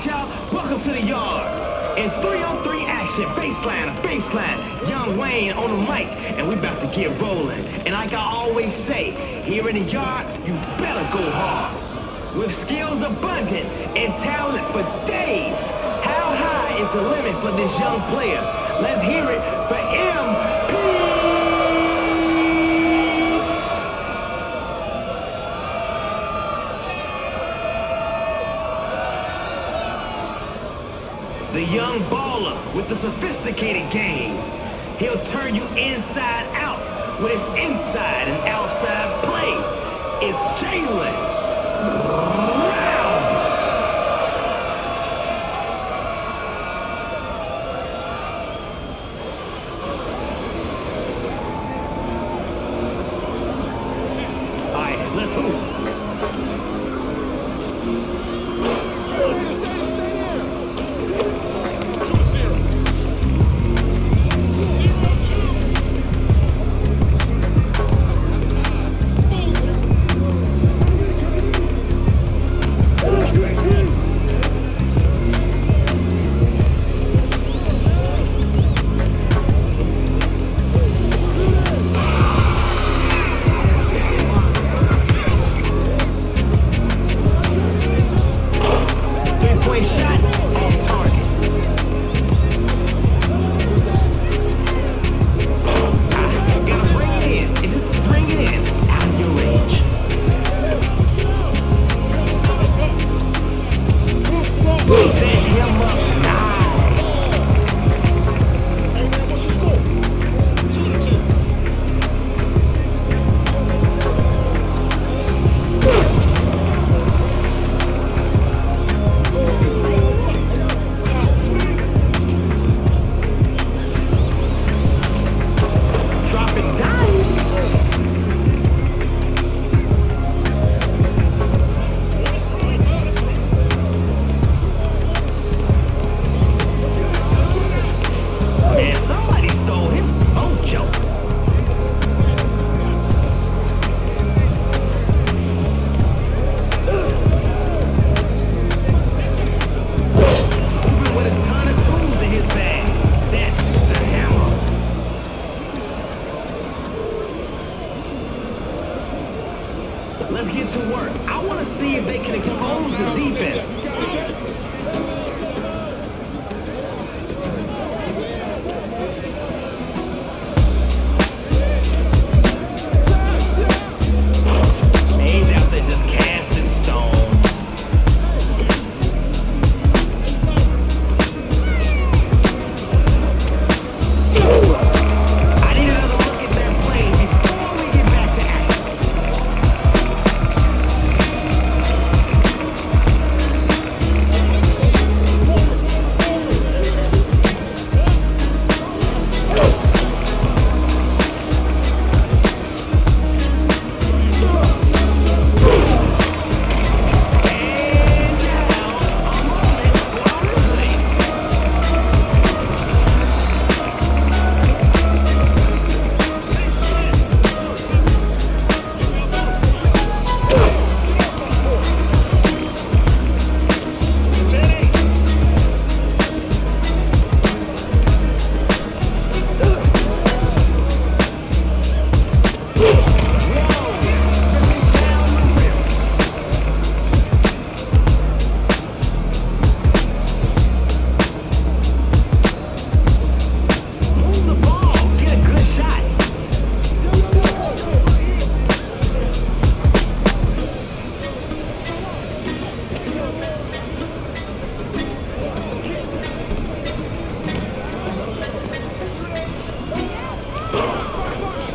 right, y'all, welcome to the yard. In 3-on-3 action, baseline, Young Wayne on the mic, and we about to get rolling. And like I always say, here in the yard, you better go hard. With skills abundant and talent for days, how high is the limit for this young player? Let's hear it for MP! The young baller with the sophisticated game. He'll turn you inside out with his inside and outside play. It's Jaylen. All right, let's move. Let's get to work. I want to see if they can expose the defense. He's out there just casting stones. I need another look at their play before we get back to action.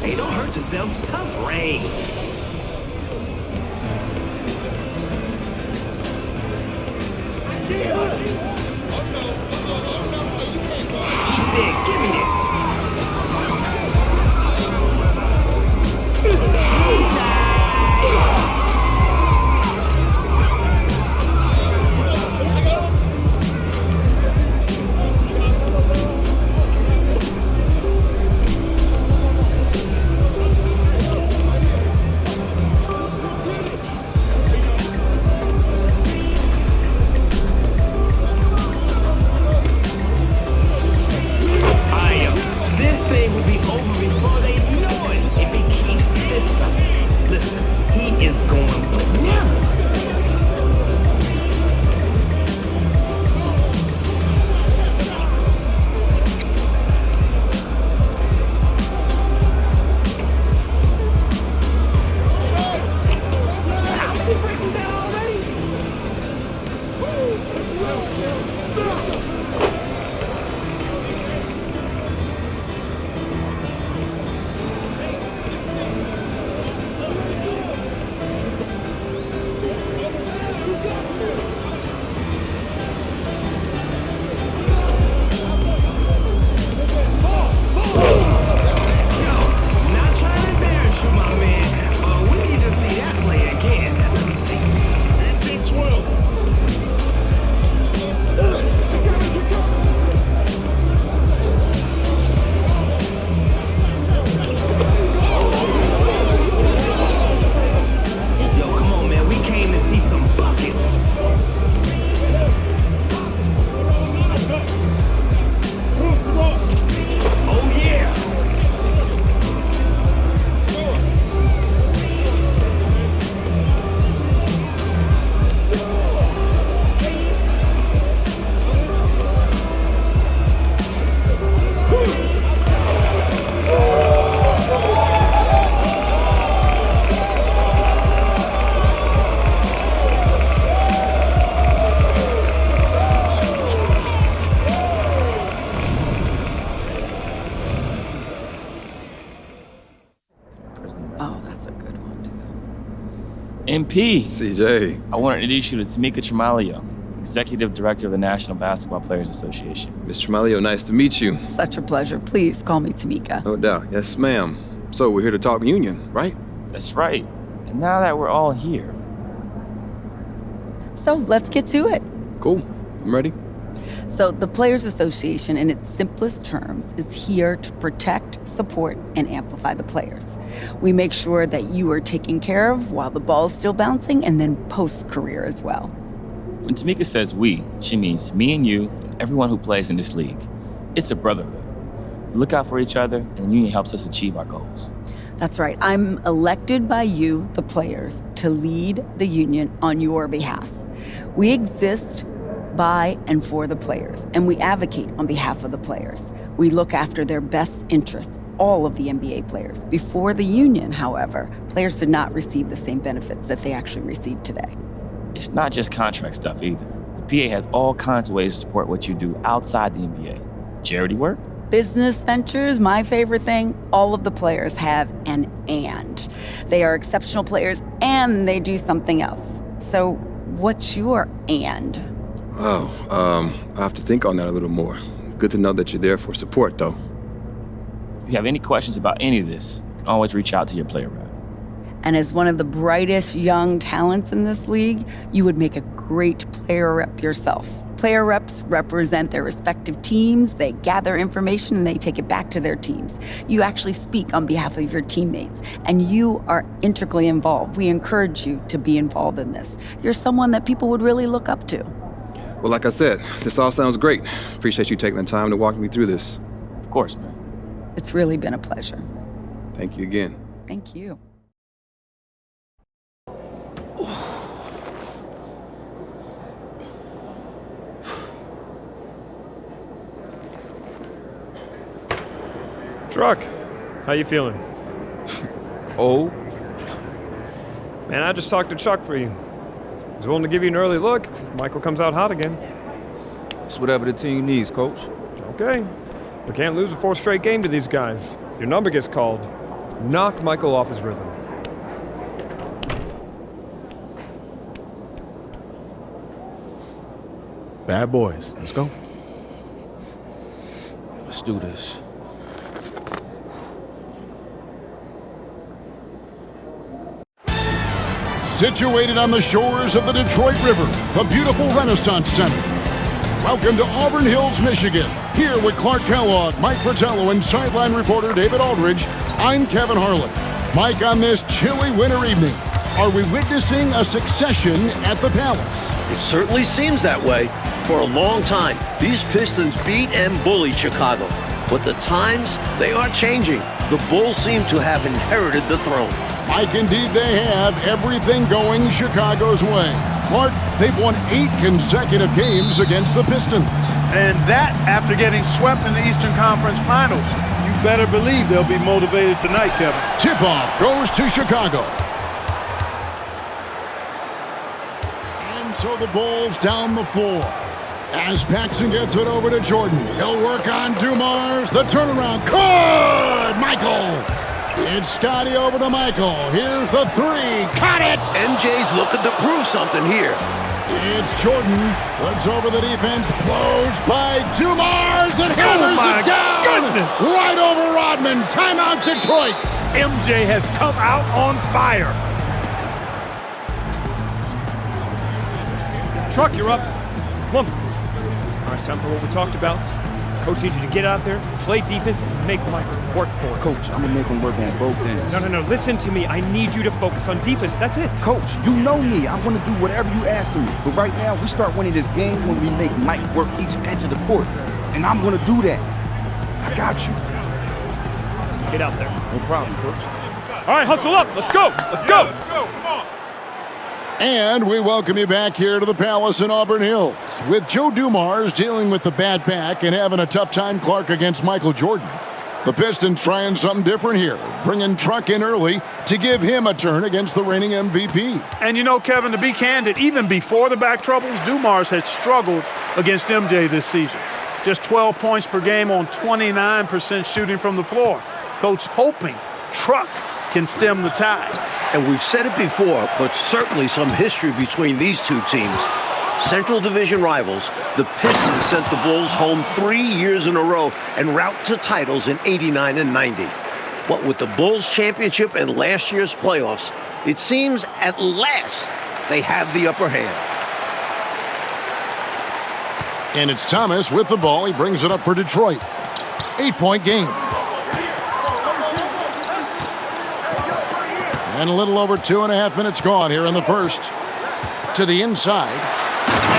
Hey, don't hurt yourself. Tough range. He said, give me this. MP. CJ. I want to introduce you to Tamika Tremaglio, Executive Director of the National Basketball Players Association. Ms. Tremaglio, nice to meet you. Such a pleasure. Please call me Tamika. No doubt. Yes, ma'am. So we're here to talk union, right? That's right. And now that we're all here. So let's get to it. Cool. I'm ready. So the Players Association, in its simplest terms, is here to protect, support, and amplify the players. We make sure that you are taken care of while the ball is still bouncing, and then post-career as well. When Tamika says we, she means me and you and everyone who plays in this league. It's a brotherhood. We look out for each other, and the union helps us achieve our goals. That's right. I'm elected by you, the players, to lead the union on your behalf. We exist by and for the players, and we advocate on behalf of the players. We look after their best interests, all of the NBA players. Before the union, however, players did not receive the same benefits that they actually receive today. It's not just contract stuff either. The PA has all kinds of ways to support what you do outside the NBA. Charity work? Business ventures, my favorite thing, all of the players have an and. They are exceptional players and they do something else. So what's your and? Oh, I have to think on that a little more. Good to know that you're there for support, though. If you have any questions about any of this, you can always reach out to your player rep. And as one of the brightest young talents in this league, you would make a great player rep yourself. Player reps represent their respective teams, they gather information, and they take it back to their teams. You actually speak on behalf of your teammates, and you are integrally involved. We encourage you to be involved in this. You're someone that people would really look up to. Well, like I said, this all sounds great. Appreciate you taking the time to walk me through this. Of course, man. It's really been a pleasure. Thank you again. Thank you. Truck, how you feeling? Oh? Man, I just talked to Chuck for you. He's willing to give you an early look if Michael comes out hot again. It's whatever the team needs, Coach. Okay. We can't lose a fourth straight game to these guys. Your number gets called. Knock Michael off his rhythm. Bad boys. Let's go. Let's do this. Situated on the shores of the Detroit River, the beautiful Renaissance Center. Welcome to Auburn Hills, Michigan. Here with Clark Kellogg, Mike Fratello, and sideline reporter David Aldridge, I'm Kevin Harlan. Mike, on this chilly winter evening, are we witnessing a succession at the Palace? It certainly seems that way. For a long time, these Pistons beat and bullied Chicago. But the times, they are changing. The Bulls seem to have inherited the throne. Mike, indeed they have. Everything going Chicago's way. Clark, they've won 8 consecutive games against the Pistons. And that after getting swept in the Eastern Conference Finals. You better believe they'll be motivated tonight, Kevin. Tip-off goes to Chicago. And so the Bulls down the floor. As Paxson gets it over to Jordan. He'll work on Dumars. The turnaround. Good! Michael! It's Scotty over to Michael. Here's the 3. Caught it! MJ's looking to prove something here. It's Jordan. Puts over the defense. Closed by Dumars and hammers it down. Goodness. Right over Rodman. Timeout Detroit. MJ has come out on fire. Truck, you're up. Come on. All right, it's time for what we talked about. Coach needs you to get out there, play defense, and make Michael work for it. Coach, I'm going to make him work on both ends. No. Listen to me. I need you to focus on defense. That's it. Coach, you know me. I'm going to do whatever you ask of me. But right now, we start winning this game when we make Mike work each edge of the court. And I'm going to do that. I got you. Get out there. No problem, Coach. All right, hustle up. Let's go. Let's go. Come on. And we welcome you back here to the Palace in Auburn Hills. With Joe Dumars dealing with the bad back and having a tough time, Clark, against Michael Jordan. The Pistons trying something different here, bringing Truck in early to give him a turn against the reigning MVP. And you know, Kevin, to be candid, even before the back troubles, Dumars had struggled against MJ this season. Just 12 points per game on 29% shooting from the floor. Coach hoping Truck can stem the tide. And we've said it before, but certainly some history between these two teams. Central Division rivals, the Pistons sent the Bulls home 3 years in a row en route to titles in '89 and '90. But with the Bulls championship and last year's playoffs, it seems at last they have the upper hand. And it's Thomas with the ball. He brings it up for Detroit. 8-point game. And a little over 2.5 minutes gone here in the first. To the inside.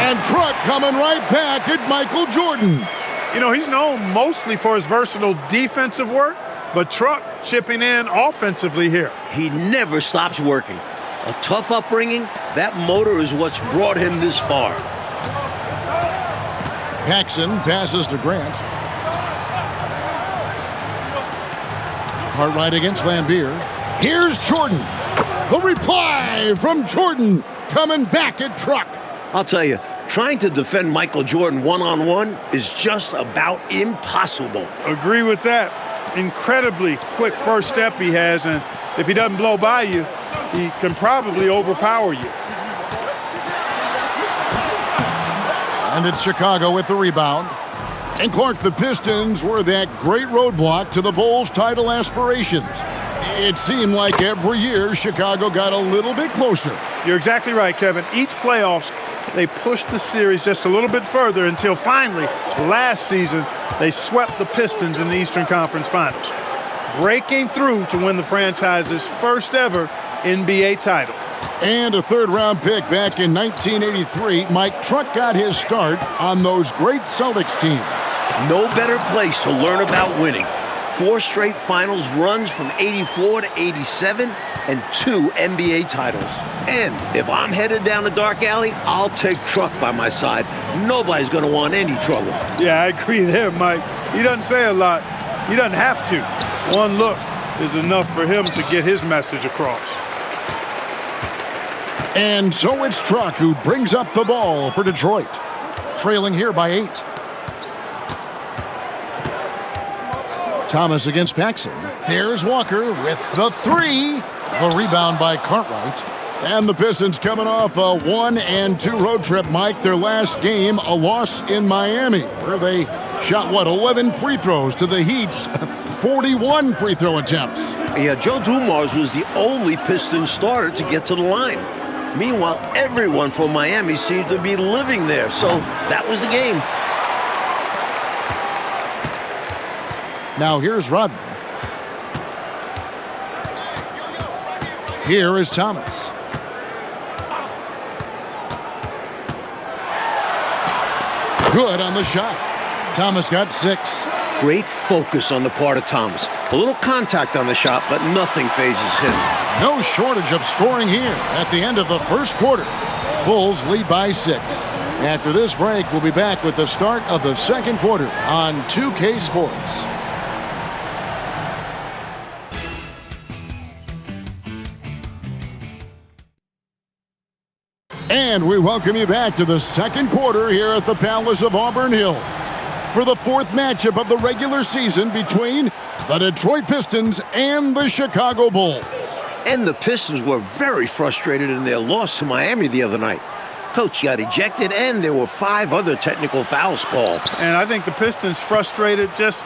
And Truck coming right back at Michael Jordan. You know, he's known mostly for his versatile defensive work, but Truck chipping in offensively here. He never stops working. A tough upbringing, that motor is what's brought him this far. Paxson passes to Grant. Cartwright against Lambeer. Here's Jordan. The reply from Jordan coming back at Truck. I'll tell you, trying to defend Michael Jordan one-on-one is just about impossible. Agree with that. Incredibly quick first step he has, and if he doesn't blow by you, he can probably overpower you. And it's Chicago with the rebound. And Clark, the Pistons were that great roadblock to the Bulls' title aspirations. It seemed like every year Chicago got a little bit closer. You're exactly right, Kevin. Each playoffs, they pushed the series just a little bit further until finally, last season, they swept the Pistons in the Eastern Conference Finals, breaking through to win the franchise's first ever NBA title. And a third-round pick back in 1983, Mike Truck got his start on those great Celtics teams. No better place to learn about winning. 4 straight finals runs from '84 to '87 and 2 NBA titles. And if I'm headed down a dark alley, I'll take Truck by my side. Nobody's going to want any trouble. Yeah, I agree there, Mike. He doesn't say a lot. He doesn't have to. One look is enough for him to get his message across. And so it's Truck who brings up the ball for Detroit, trailing here by 8. Thomas against Paxson. There's Walker with the 3. The rebound by Cartwright. And the Pistons coming off a 1-2 road trip, Mike. Their last game, a loss in Miami, where they shot, 11 free throws to the Heat's 41 free throw attempts. Yeah, Joe Dumars was the only Pistons starter to get to the line. Meanwhile, everyone from Miami seemed to be living there, so that was the game. Now here's Rodman. Here is Thomas. Good on the shot. Thomas got 6. Great focus on the part of Thomas. A little contact on the shot, but nothing phases him. No shortage of scoring here at the end of the first quarter. Bulls lead by 6. After this break, we'll be back with the start of the second quarter on 2K Sports. And we welcome you back to the second quarter here at the Palace of Auburn Hills for the 4th matchup of the regular season between the Detroit Pistons and the Chicago Bulls. And the Pistons were very frustrated in their loss to Miami the other night. Coach got ejected, and there were 5 other technical fouls called. And I think the Pistons frustrated just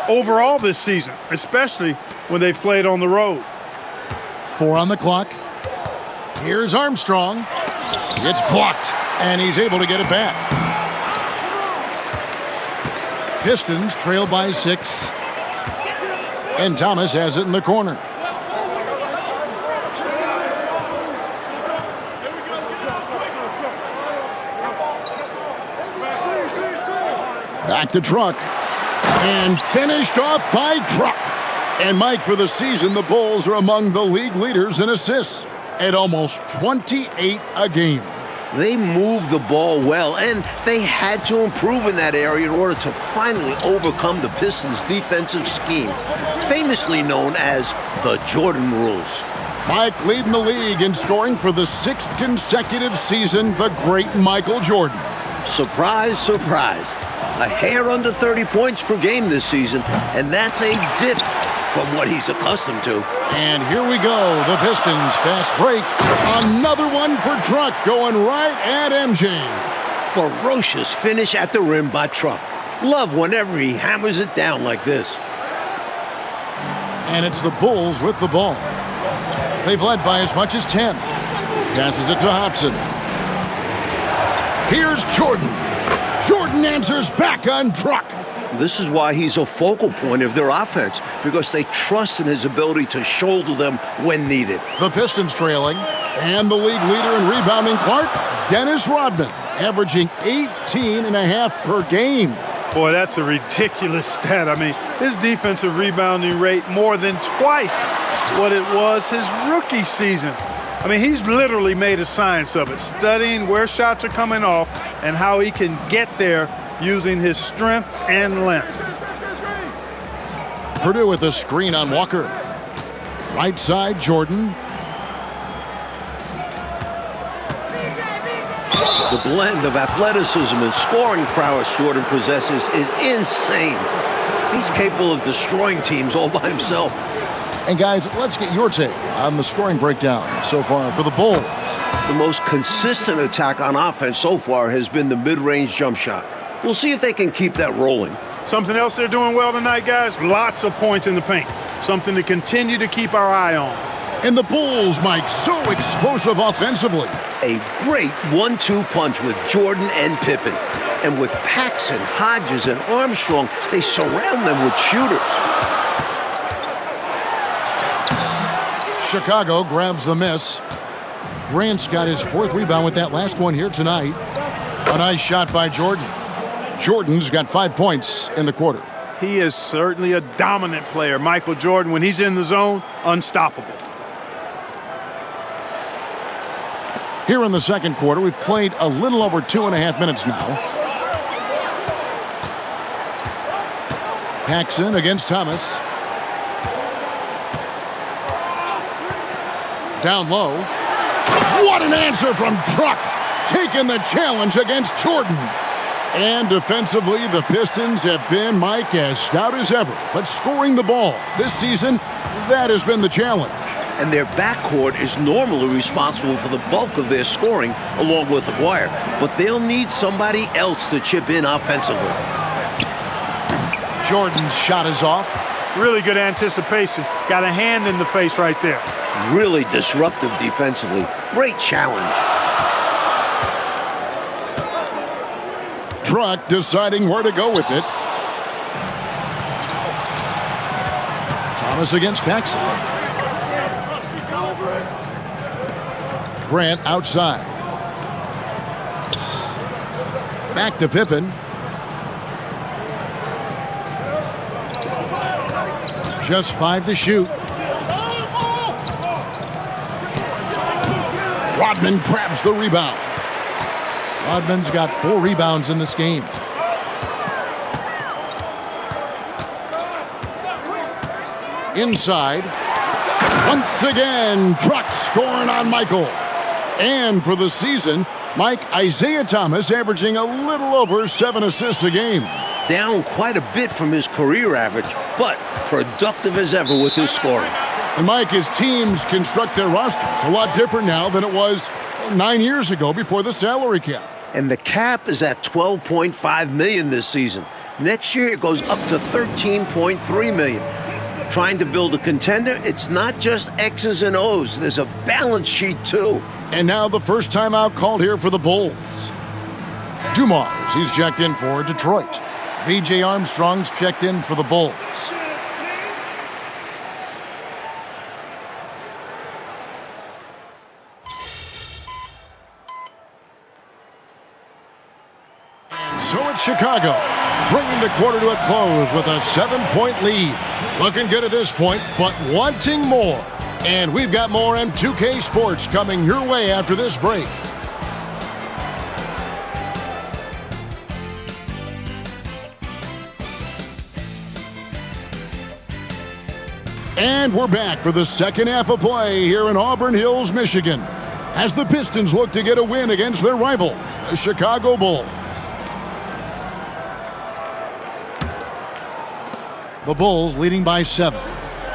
overall this season, especially when they've played on the road. 4 on the clock. Here's Armstrong. It's blocked, and he's able to get it back. Pistons trail by 6. And Thomas has it in the corner. Back to Truck. And finished off by Truck. And Mike, for the season, the Bulls are among the league leaders in assists at almost 28 a game. They moved the ball well, and they had to improve in that area in order to finally overcome the Pistons' defensive scheme, famously known as the Jordan rules. Mike leading the league in scoring for the 6th consecutive season, the great Michael Jordan. Surprise, surprise. a hair under 30 points per game this season, and that's a dip from what he's accustomed to. And here we go, the Pistons fast break. Another one for Truck going right at MJ. Ferocious finish at the rim by Truck. Love whenever he hammers it down like this. And it's the Bulls with the ball. They've led by as much as 10. Passes it to Hobson. Here's Jordan. Jordan answers back on Truck. This is why he's a focal point of their offense, because they trust in his ability to shoulder them when needed. The Pistons trailing, and the league leader in rebounding, Clark, Dennis Rodman, averaging 18.5 per game. Boy, that's a ridiculous stat. I mean, his defensive rebounding rate more than twice what it was his rookie season. I mean, he's literally made a science of it, studying where shots are coming off and how he can get there using his strength and length. Purdue with a screen on Walker. Right side, Jordan. The blend of athleticism and scoring prowess Jordan possesses is insane. He's capable of destroying teams all by himself. And guys, let's get your take on the scoring breakdown so far for the Bulls. The most consistent attack on offense so far has been the mid-range jump shot. We'll see if they can keep that rolling. Something else they're doing well tonight, guys, lots of points in the paint. Something to continue to keep our eye on. And the Bulls, Mike, so explosive offensively. A great 1-2 punch with Jordan and Pippen. And with Paxson, Hodges, and Armstrong, they surround them with shooters. Chicago grabs the miss. Grant's got his 4th rebound with that last one here tonight. A nice shot by Jordan. Jordan's got 5 points in the quarter. He is certainly a dominant player. Michael Jordan, when he's in the zone, unstoppable. Here in the second quarter, we've played a little over 2.5 minutes now. Paxson against Thomas. Down low. What an answer from Truck! Taking the challenge against Jordan. And defensively, the Pistons have been, Mike, as stout as ever. But scoring the ball this season, that has been the challenge. And their backcourt is normally responsible for the bulk of their scoring, along with Aguirre. But they'll need somebody else to chip in offensively. Jordan's shot is off. Really good anticipation. Got a hand in the face right there. Really disruptive defensively. Great challenge. Truck deciding where to go with it. Thomas against Paxson. Grant outside. Back to Pippen. Just 5 to shoot. Rodman grabs the rebound. Rodman's got 4 rebounds in this game. Inside. Once again, Truck scoring on Michael. And for the season, Mike, Isaiah Thomas averaging a little over 7 assists a game. Down quite a bit from his career average, but productive as ever with his scoring. And Mike, his teams construct their rosters a lot different now than it was 9 years ago before the salary cap. And the cap is at $12.5 million this season. Next year, it goes up to $13.3 million. Trying to build a contender, it's not just X's and O's. There's a balance sheet, too. And now the first timeout called here for the Bulls. Dumars, he's checked in for Detroit. B.J. Armstrong's checked in for the Bulls. So it's Chicago, bringing the quarter to a close with a 7-point lead. Looking good at this point, but wanting more. And we've got more M2K Sports coming your way after this break. And we're back for the second half of play here in Auburn Hills, Michigan, as the Pistons look to get a win against their rivals, the Chicago Bulls. The Bulls leading by 7.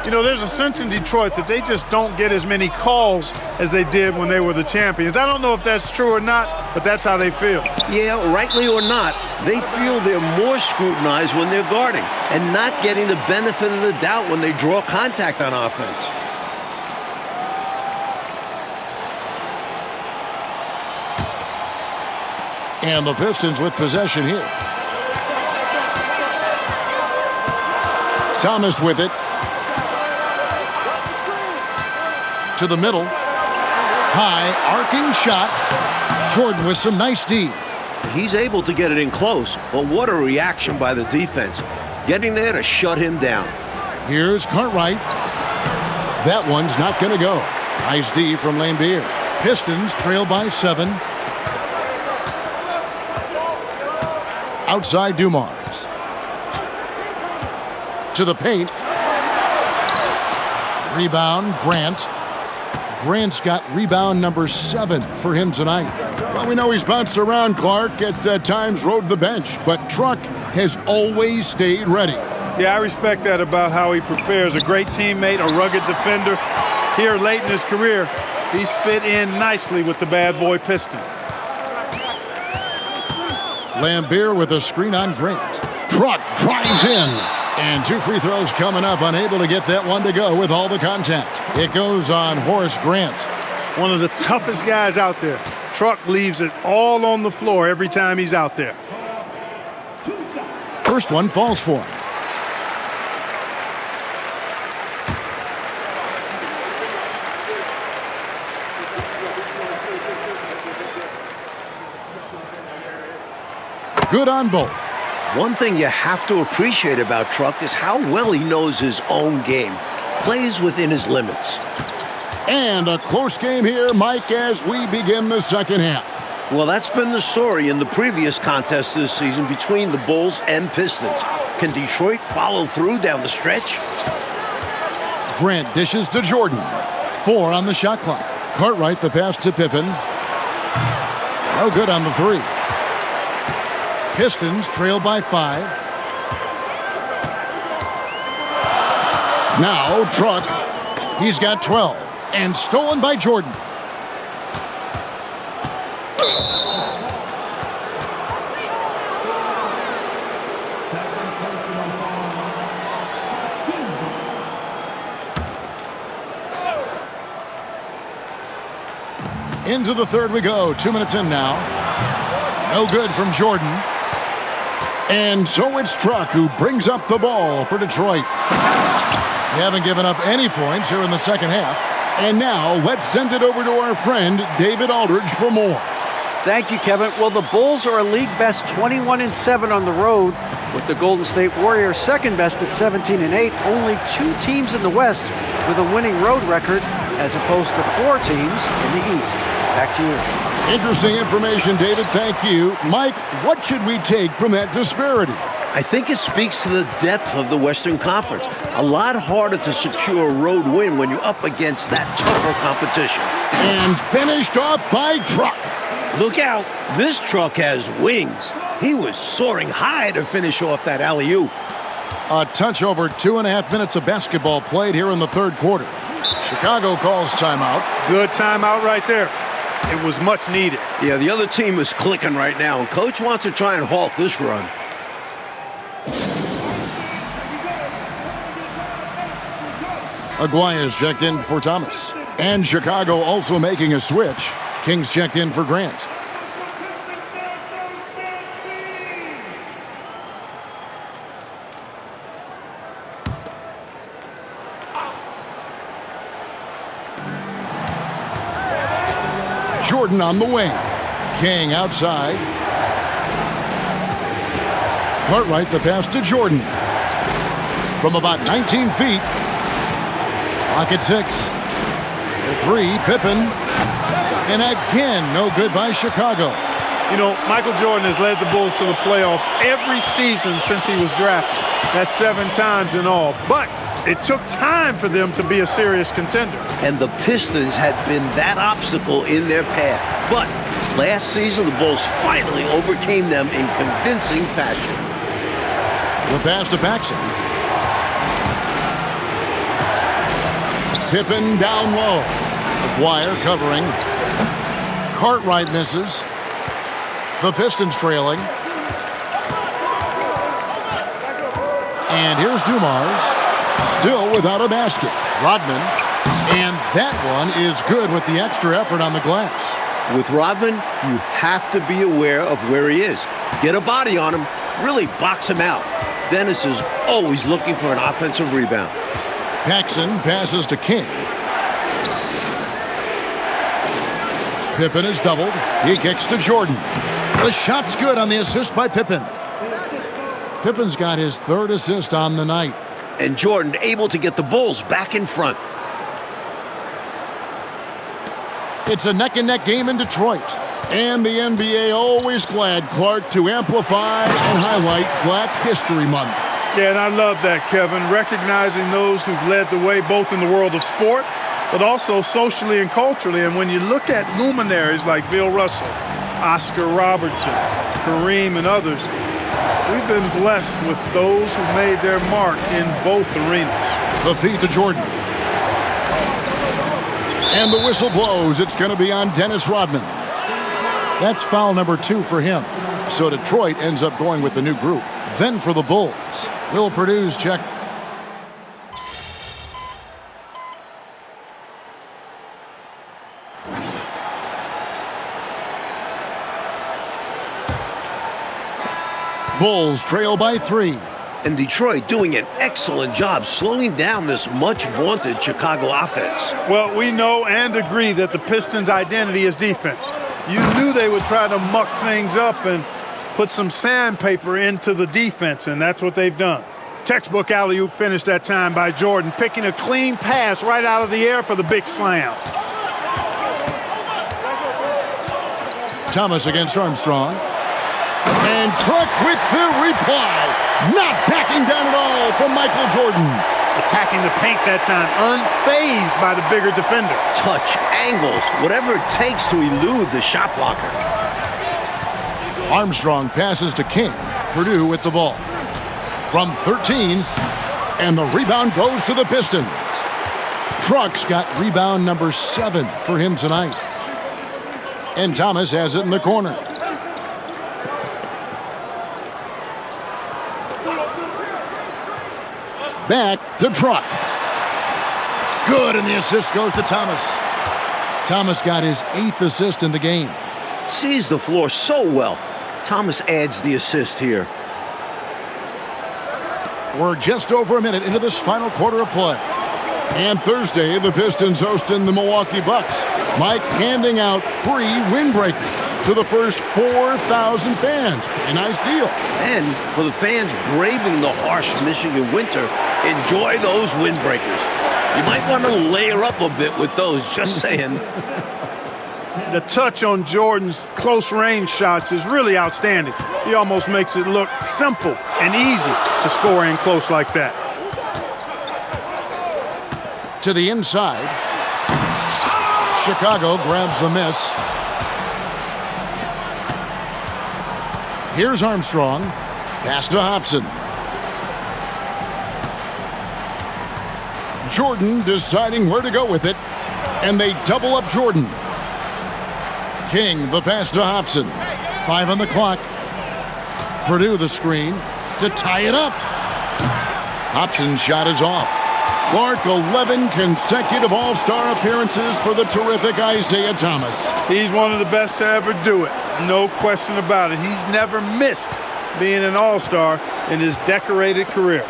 You know, there's a sense in Detroit that they just don't get as many calls as they did when they were the champions. I don't know if that's true or not, but that's how they feel. Yeah, rightly or not, they feel they're more scrutinized when they're guarding and not getting the benefit of the doubt when they draw contact on offense. And the Pistons with possession here. Thomas with it. To the middle. High, arcing shot. Jordan with some nice D. He's able to get it in close, but what a reaction by the defense. Getting there to shut him down. Here's Cartwright. That one's not going to go. Nice D from Lambeer. Pistons trail by 7. Outside Dumars. To the paint. Rebound, Grant. Grant's got rebound number 7 for him tonight. Well, we know he's bounced around, Clark, at times rode the bench, but Truck has always stayed ready. Yeah, I respect that about how he prepares. A great teammate, a rugged defender. Here late in his career, he's fit in nicely with the bad boy Pistons. Lambeer with a screen on Grant. Truck drives in. And 2 free throws coming up, unable to get that one to go with all the contact. It goes on Horace Grant. One of the toughest guys out there. Truck leaves it all on the floor every time he's out there. First one falls for him. Good on both. One thing you have to appreciate about Truck is how well he knows his own game. Plays within his limits. And a close game here, Mike, as we begin the second half. Well, that's been the story in the previous contest this season between the Bulls and Pistons. Can Detroit follow through down the stretch? Grant dishes to Jordan. 4 on the shot clock. Cartwright the pass to Pippen. No good on the 3. Pistons trail by 5. Now Truck. He's got 12. And stolen by Jordan. Into the third we go. 2 minutes in now. No good from Jordan. And so it's Truck who brings up the ball for Detroit. They haven't given up any points here in the second half. And now let's send it over to our friend David Aldridge for more. Thank you, Kevin. Well, the Bulls are a league best 21-7 on the road, with the Golden State Warriors second best at 17-8. Only 2 teams in the West with a winning road record, as opposed to 4 teams in the East. Back to you. Interesting information, David. Thank you. Mike, what should we take from that disparity? I think it speaks to the depth of the Western Conference. A lot harder to secure a road win when you're up against that tougher competition. And finished off by Truck. Look out. This Truck has wings. He was soaring high to finish off that alley-oop. A touch over 2.5 minutes of basketball played here in the third quarter. Chicago calls timeout. Good timeout right there. It was much needed. Yeah, the other team is clicking right now, and Coach wants to try and halt this run. Aguirre's checked in for Thomas. And Chicago also making a switch. Kings checked in for Grant. Jordan on the wing. King outside. Cartwright the pass to Jordan. From about 19 feet. Clock at 6. For 3, Pippen. And again, no good by Chicago. You know, Michael Jordan has led the Bulls to the playoffs every season since he was drafted. That's 7 times in all. But it took time for them to be a serious contender. And the Pistons had been that obstacle in their path. But last season, the Bulls finally overcame them in convincing fashion. The pass to Paxson. Pippen down low. McGuire covering. Cartwright misses. The Pistons trailing. And here's Dumars, still without a basket. Rodman, and that one is good with the extra effort on the glass. With Rodman, you have to be aware of where he is. Get a body on him, really box him out. Dennis is always looking for an offensive rebound. Paxson passes to King. Pippen is doubled. He kicks to Jordan. The shot's good on the assist by Pippen. Pippen's got his third assist on the night. And Jordan able to get the Bulls back in front. It's a neck-and-neck game in Detroit. And the NBA always glad, Clark, to amplify and highlight Black History Month. Yeah, and I love that, Kevin, recognizing those who've led the way both in the world of sport, but also socially and culturally. And when you look at luminaries like Bill Russell, Oscar Robertson, Kareem, and others, we've been blessed with those who made their mark in both arenas. The feed to Jordan. And the whistle blows. It's going to be on Dennis Rodman. That's foul number 2 for him. So Detroit ends up going with the new group. Then for the Bulls, Will Purdue's check. Bulls trail by 3. And Detroit doing an excellent job slowing down this much-vaunted Chicago offense. Well, we know and agree that the Pistons' identity is defense. You knew they would try to muck things up and put some sandpaper into the defense, and that's what they've done. Textbook alley-oop finished that time by Jordan, picking a clean pass right out of the air for the big slam. Thomas against Armstrong. And Truck with the reply. Not backing down at all from Michael Jordan. Attacking the paint that time, unfazed by the bigger defender. Touch, angles, whatever it takes to elude the shot blocker. Armstrong passes to King. Purdue with the ball. From 13, and the rebound goes to the Pistons. Truck's got rebound number 7 for him tonight. And Thomas has it in the corner. Back to Truck. Good, and the assist goes to Thomas. Thomas got his 8th assist in the game. Sees the floor so well. Thomas adds the assist here. We're just over a minute into this final quarter of play. And Thursday, the Pistons hosting the Milwaukee Bucks. Mike handing out free windbreakers to the first 4,000 fans. Pretty nice deal. And for the fans braving the harsh Michigan winter, enjoy those windbreakers. You might want to layer up a bit with those, just saying. The touch on Jordan's close-range shots is really outstanding. He almost makes it look simple and easy to score in close like that. To the inside. Chicago grabs the miss. Here's Armstrong. Pass to Hobson. Jordan deciding where to go with it. And they double up Jordan. King, the pass to Hobson. 5 on the clock. Purdue the screen to tie it up. Hobson's shot is off. Clark, 11 consecutive All-Star appearances for the terrific Isaiah Thomas. He's one of the best to ever do it. No question about it. He's never missed being an All-Star in his decorated career.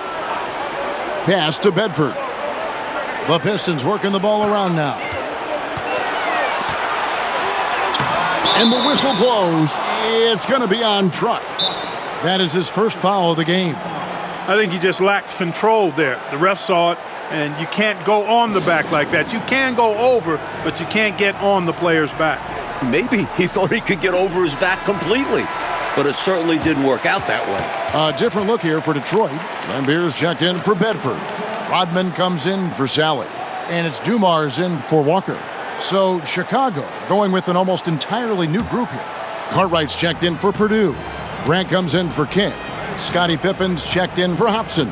Pass to Bedford. The Pistons working the ball around now. And the whistle blows. It's going to be on Truck. That is his first foul of the game. I think he just lacked control there. The ref saw it, and you can't go on the back like that. You can go over, but you can't get on the player's back. Maybe he thought he could get over his back completely, but it certainly didn't work out that way. A different look here for Detroit. Lambeer's checked in for Bedford. Rodman comes in for Sally, and it's Dumars in for Walker. So Chicago going with an almost entirely new group here. Cartwright's checked in for Purdue. Grant comes in for King. Scottie Pippen's checked in for Hobson.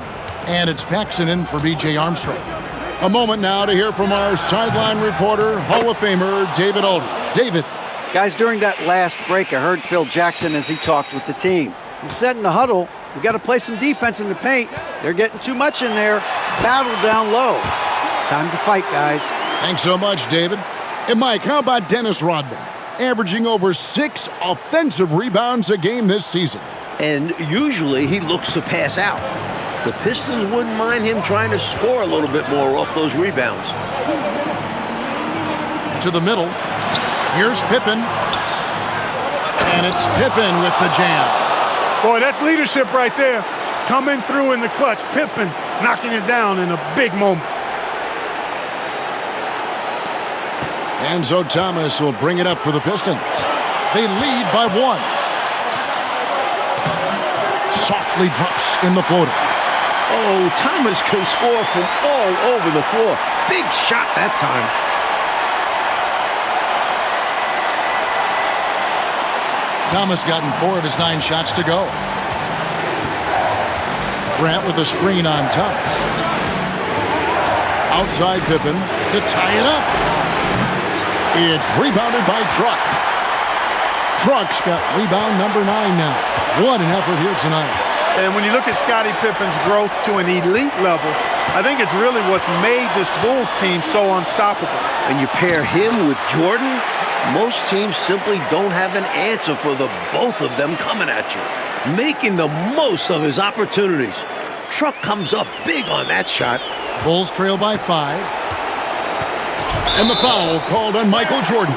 And it's Paxson in for B.J. Armstrong. A moment now to hear from our sideline reporter, Hall of Famer David Aldridge. David. Guys, during that last break, I heard Phil Jackson as he talked with the team. He said in the huddle, we got to play some defense in the paint. They're getting too much in there. Battle down low. Time to fight, guys. Thanks so much, David. And Mike, how about Dennis Rodman? Averaging over 6 offensive rebounds a game this season. And usually he looks to pass out. The Pistons wouldn't mind him trying to score a little bit more off those rebounds. To the middle. Here's Pippen. And it's Pippen with the jam. Boy, that's leadership right there. Coming through in the clutch. Pippen knocking it down in a big moment. Enzo Thomas will bring it up for the Pistons. They lead by 1. Softly drops in the floater. Oh, Thomas can score from all over the floor. Big shot that time. Thomas gotten 4 of his 9 shots to go. Grant with a screen on Thomas. Outside Pippen to tie it up. It's rebounded by Truck. Truck's got rebound number 9 now. What an effort here tonight. And when you look at Scottie Pippen's growth to an elite level, I think it's really what's made this Bulls team so unstoppable. And you pair him with Jordan, most teams simply don't have an answer for the both of them coming at you. Making the most of his opportunities. Truck comes up big on that shot. Bulls trail by 5. And the foul called on Michael Jordan.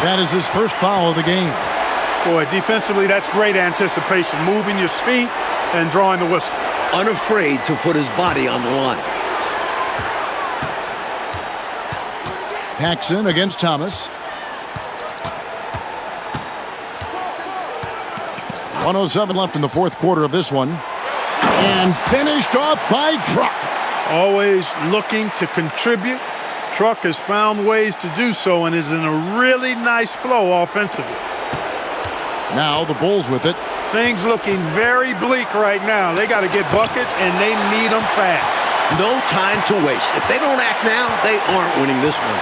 That is his first foul of the game. Boy, defensively, that's great anticipation. Moving your feet and drawing the whistle. Unafraid to put his body on the line. Paxson against Thomas. 1:07 left in the fourth quarter of this one. And finished off by Truck. Always looking to contribute. Truck has found ways to do so and is in a really nice flow offensively. Now the Bulls with it. Things looking very bleak right now. They got to get buckets, and they need them fast. No time to waste. If they don't act now, they aren't winning this one.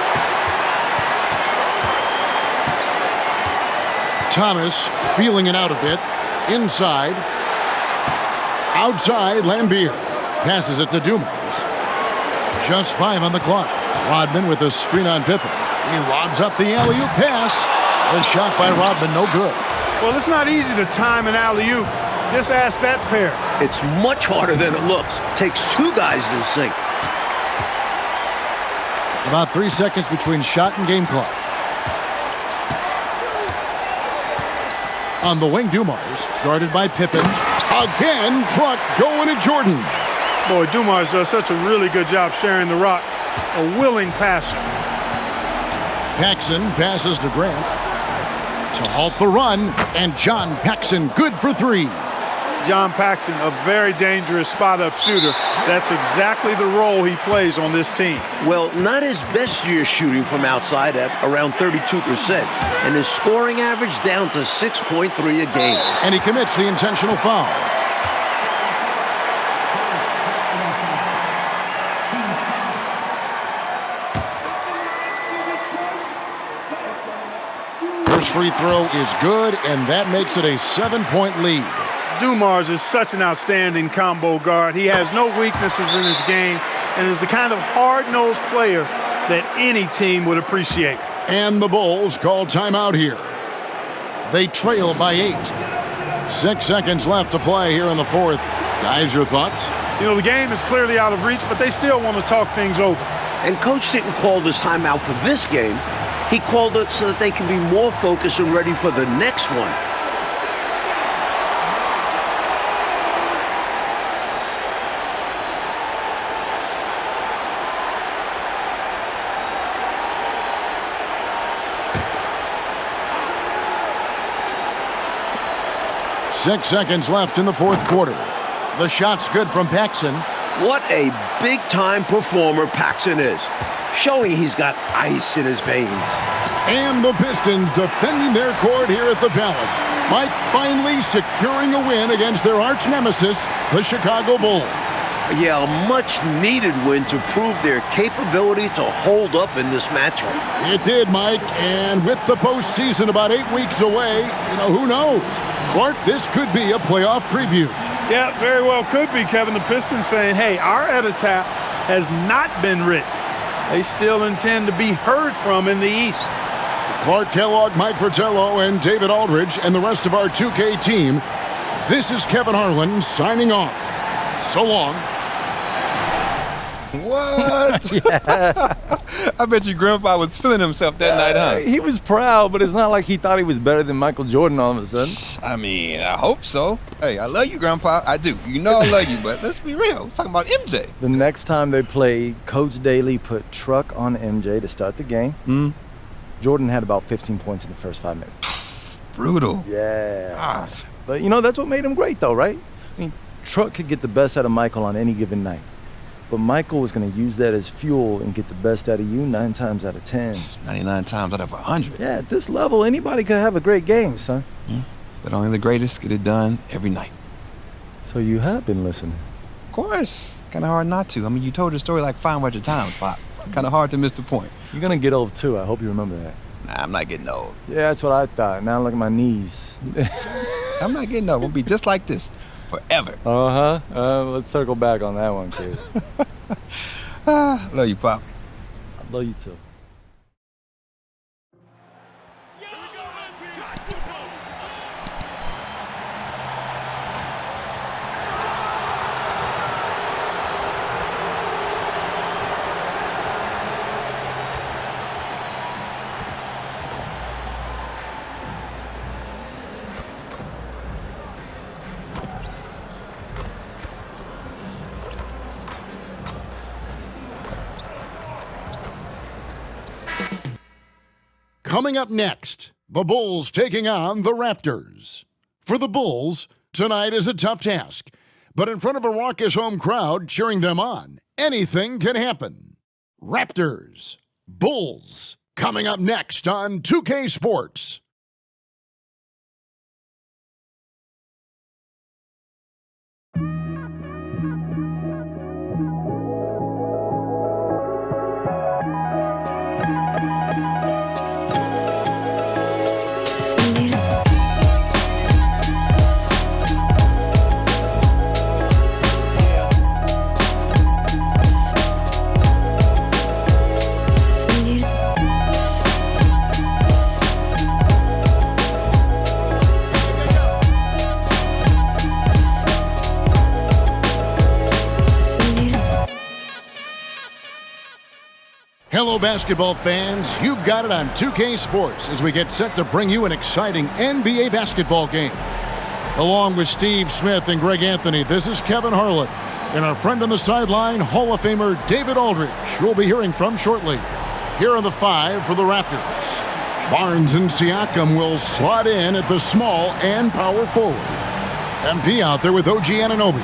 Thomas feeling it out a bit. Inside. Outside, Lambeer. Passes it to Dumas. Just 5 on the clock. Rodman with a screen on Pippen. He lobs up the alley-oop pass. The shot by Rodman, no good. Well, it's not easy to time an alley-oop. Just ask that pair. It's much harder than it looks. Takes 2 guys to sink. About 3 seconds between shot and game clock. On the wing, Dumars, guarded by Pippen. Again, Truck going at Jordan. Boy, Dumars does such a really good job sharing the rock. A willing passer. Paxson passes to Grant to halt the run, and John Paxson good for 3. John Paxson, a very dangerous spot-up shooter. That's exactly the role he plays on this team. Well, not his best year shooting from outside at around 32%, and his scoring average down to 6.3 a game. And he commits the intentional foul. First free throw is good, and that makes it a 7-point lead. Dumars is such an outstanding combo guard. He has no weaknesses in his game and is the kind of hard-nosed player that any team would appreciate. And the Bulls call timeout here. They trail by 8. 6 seconds left to play here in the fourth. Guys, your thoughts? You know, the game is clearly out of reach, but they still want to talk things over. And Coach didn't call this timeout for this game. He called it so that they can be more focused and ready for the next one. Six seconds left in the fourth quarter. The shot's good from Paxson. What a big-time performer Paxson is, showing he's got ice in his veins. And the Pistons defending their court here at the Palace. Mike finally securing a win against their arch nemesis, the Chicago Bulls. Yeah, a much-needed win to prove their capability to hold up in this matchup. It did, Mike, and with the postseason about 8 weeks away, who knows? Clark, this could be a playoff preview. Yeah, very well could be, Kevin. The Pistons saying, hey, our epitaph has not been written. They still intend to be heard from in the East. Clark Kellogg, Mike Fratello, and David Aldridge, and the rest of our 2K team. This is Kevin Harlan signing off. So long. What? Yeah. I bet you Grandpa was feeling himself that night, huh? He was proud, but it's not like he thought he was better than Michael Jordan all of a sudden. I mean, I hope so. Hey, I love you, Grandpa. I do. You know I love you, but let's be real. We're talking about MJ. The next time they played, Coach Daly put truck on MJ to start the game. Jordan had about 15 points in the first 5 minutes. Brutal. Yeah. Gosh. But, that's what made him great, though, right? I mean, Truck could get the best out of Michael on any given night. But Michael was going to use that as fuel and get the best out of you 9 times out of 10. 99 times out of 100. Yeah, at this level, anybody could have a great game, son. But only the greatest get it done every night. So you have been listening. Of course. Kind of hard not to. I mean, you told the story like 500 times, Pop. Kind of hard to miss the point. You're going to get old, too. I hope you remember that. Nah, I'm not getting old. Yeah, that's what I thought. Now look at my knees. I'm not getting old. I'm going to be just like this forever. Let's circle back on that one, kid. Love you, Pop. I love you, too. Coming up next, the Bulls taking on the Raptors. For the Bulls, tonight is a tough task, but in front of a raucous home crowd cheering them on, anything can happen. Raptors, Bulls, coming up next on 2K Sports. Hello, basketball fans. You've got it on 2K Sports as we get set to bring you an exciting NBA basketball game. Along with Steve Smith and Greg Anthony, this is Kevin Harlan. And our friend on the sideline, Hall of Famer David Aldridge, we'll be hearing from shortly. Here are the 5 for the Raptors. Barnes and Siakam will slot in at the small and power forward. MP out there with OG Anunoby.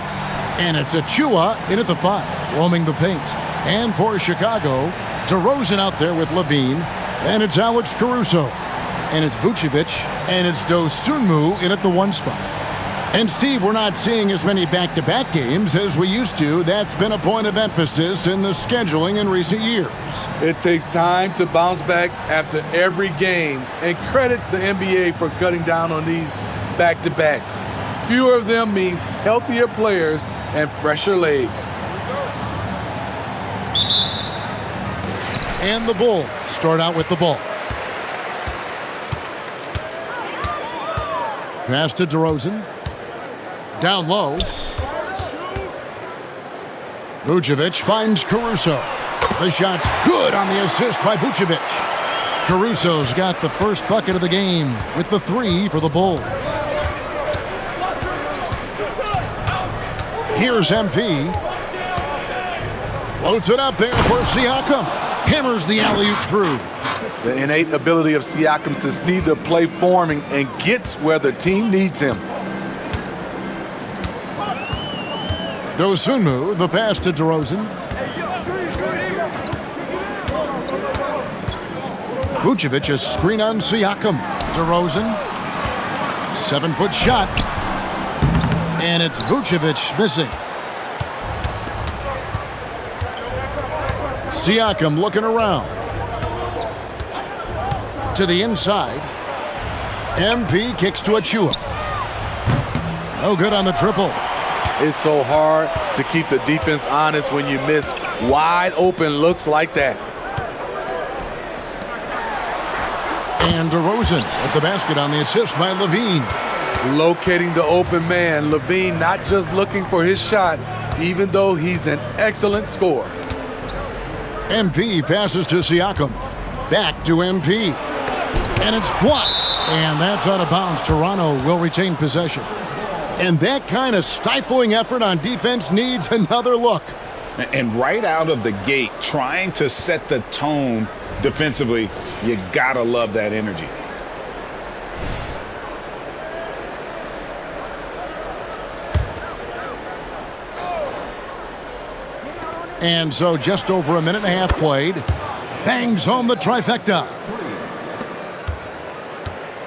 And it's Achua in at the 5, roaming the paint. And for Chicago, DeRozan out there with Levine, and it's Alex Caruso, and it's Vucevic, and it's Dosunmu in at the 1 spot. And Steve, we're not seeing as many back-to-back games as we used to. That's been a point of emphasis in the scheduling in recent years. It takes time to bounce back after every game, and credit the NBA for cutting down on these back-to-backs. Fewer of them means healthier players and fresher legs. And the Bulls start out with the ball. Pass to DeRozan. Down low. Vucevic finds Caruso. The shot's good on the assist by Vucevic. Caruso's got the first bucket of the game with the 3 for the Bulls. Here's MP. Floats it up there for Siakam. Hammers the alley-oop through. The innate ability of Siakam to see the play forming and gets where the team needs him. Dosunmu, the pass to DeRozan. Vucevic, a screen on Siakam. DeRozan, 7-foot shot. And it's Vucevic missing. Siakam looking around. To the inside. MP kicks to Achua. No good on the triple. It's so hard to keep the defense honest when you miss wide open looks like that. And DeRozan at the basket on the assist by Levine. Locating the open man. Levine not just looking for his shot, even though he's an excellent scorer. MP passes to Siakam. Back to MP. And it's blocked. And that's out of bounds. Toronto will retain possession. And that kind of stifling effort on defense needs another look. And right out of the gate, trying to set the tone defensively, you gotta love that energy. And so just over a minute and a half played. Bangs home the trifecta.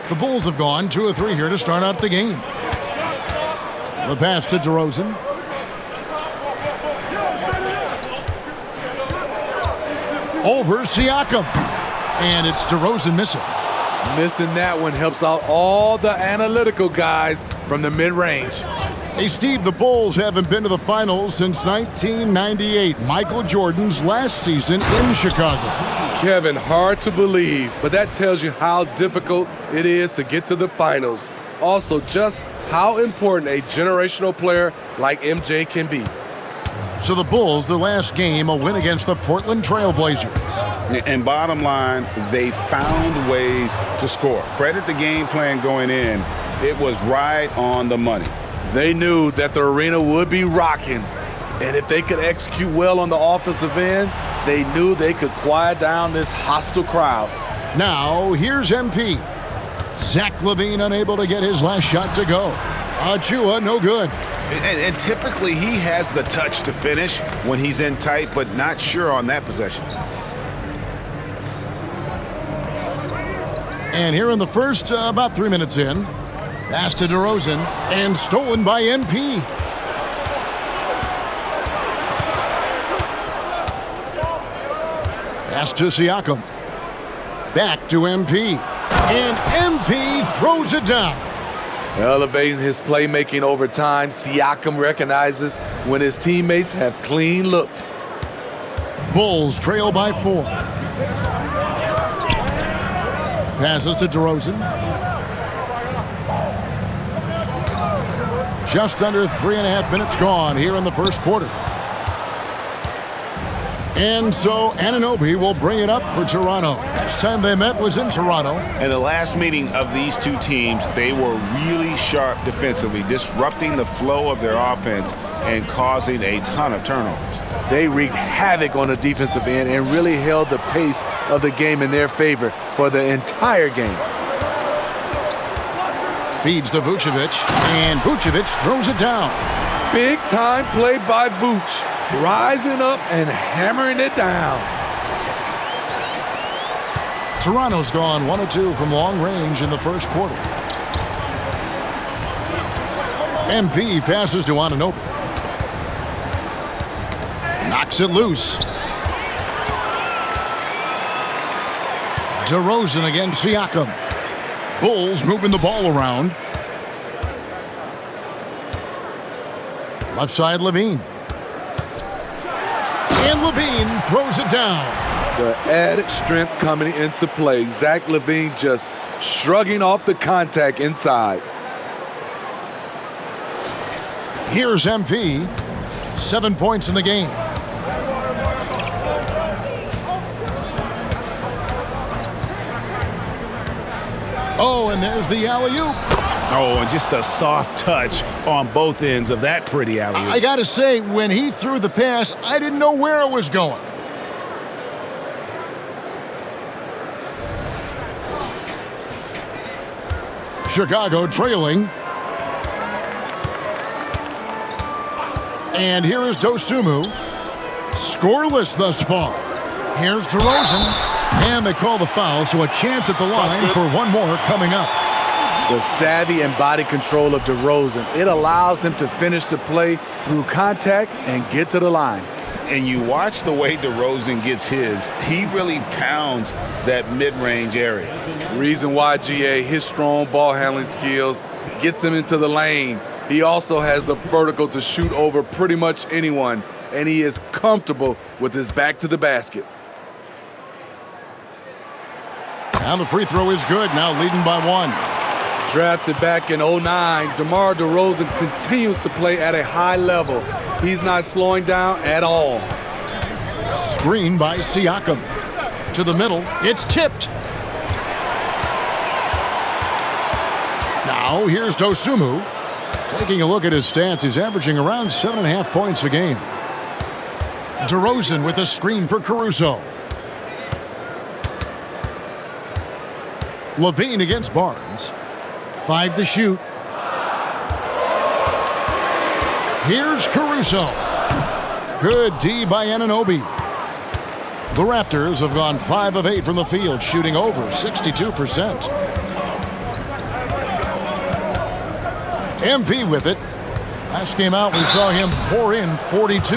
The Bulls have gone 2 of 3 here to start out the game. The pass to DeRozan. Over Siakam. And it's DeRozan missing. Missing that one helps out all the analytical guys from the mid-range. Hey, Steve, the Bulls haven't been to the finals since 1998, Michael Jordan's last season in Chicago. Kevin, hard to believe, but that tells you how difficult it is to get to the finals. Also, just how important a generational player like MJ can be. So the Bulls, the last game, a win against the Portland Trail Blazers. And bottom line, they found ways to score. Credit the game plan going in. It was right on the money. They knew that the arena would be rocking. And if they could execute well on the offensive end, they knew they could quiet down this hostile crowd. Now, here's MP. Zach LaVine unable to get his last shot to go. Achua, no good. And typically he has the touch to finish when he's in tight, but not sure on that possession. And here in the first, about 3 minutes in, pass to DeRozan, and stolen by MP. Pass to Siakam. Back to MP. And MP throws it down. Elevating his playmaking over time, Siakam recognizes when his teammates have clean looks. Bulls trail by 4. Passes to DeRozan. Just under 3.5 minutes gone here in the first quarter. And so Anunoby will bring it up for Toronto. Last time they met was in Toronto. In the last meeting of these two teams, they were really sharp defensively, disrupting the flow of their offense and causing a ton of turnovers. They wreaked havoc on the defensive end and really held the pace of the game in their favor for the entire game. Feeds to Vucevic, and Vucevic throws it down. Big time play by Vuce, rising up and hammering it down. Toronto's gone 1 of 2 from long range in the first quarter. MP passes to Anunoby. Knocks it loose. DeRozan against Siakam. Bulls moving the ball around. Left side, Levine. And Levine throws it down. The added strength coming into play. Zach LaVine just shrugging off the contact inside. Here's MP. 7 points in the game. Oh, and there's the alley-oop. Oh, and just a soft touch on both ends of that pretty alley-oop. I got to say, when he threw the pass, I didn't know where it was going. Chicago trailing. And here is Dosunmu. Scoreless thus far. Here's DeRozan. And they call the foul, so a chance at the line for one more coming up. The savvy and body control of DeRozan. It allows him to finish the play through contact and get to the line. And you watch the way DeRozan gets his. He really pounds that mid-range area. Reason why, GA, his strong ball handling skills gets him into the lane. He also has the vertical to shoot over pretty much anyone, and he is comfortable with his back to the basket. And the free throw is good, now leading by 1. Drafted back in 2009, DeMar DeRozan continues to play at a high level. He's not slowing down at all. Screen by Siakam. To the middle, it's tipped. Now here's Dosunmu. Taking a look at his stats, he's averaging around 7.5 points a game. DeRozan with a screen for Caruso. Levine against Barnes. 5 to shoot. Here's Caruso. Good D by Anunoby. The Raptors have gone 5 of 8 from the field, shooting over 62%. MP with it. Last game out, we saw him pour in 42.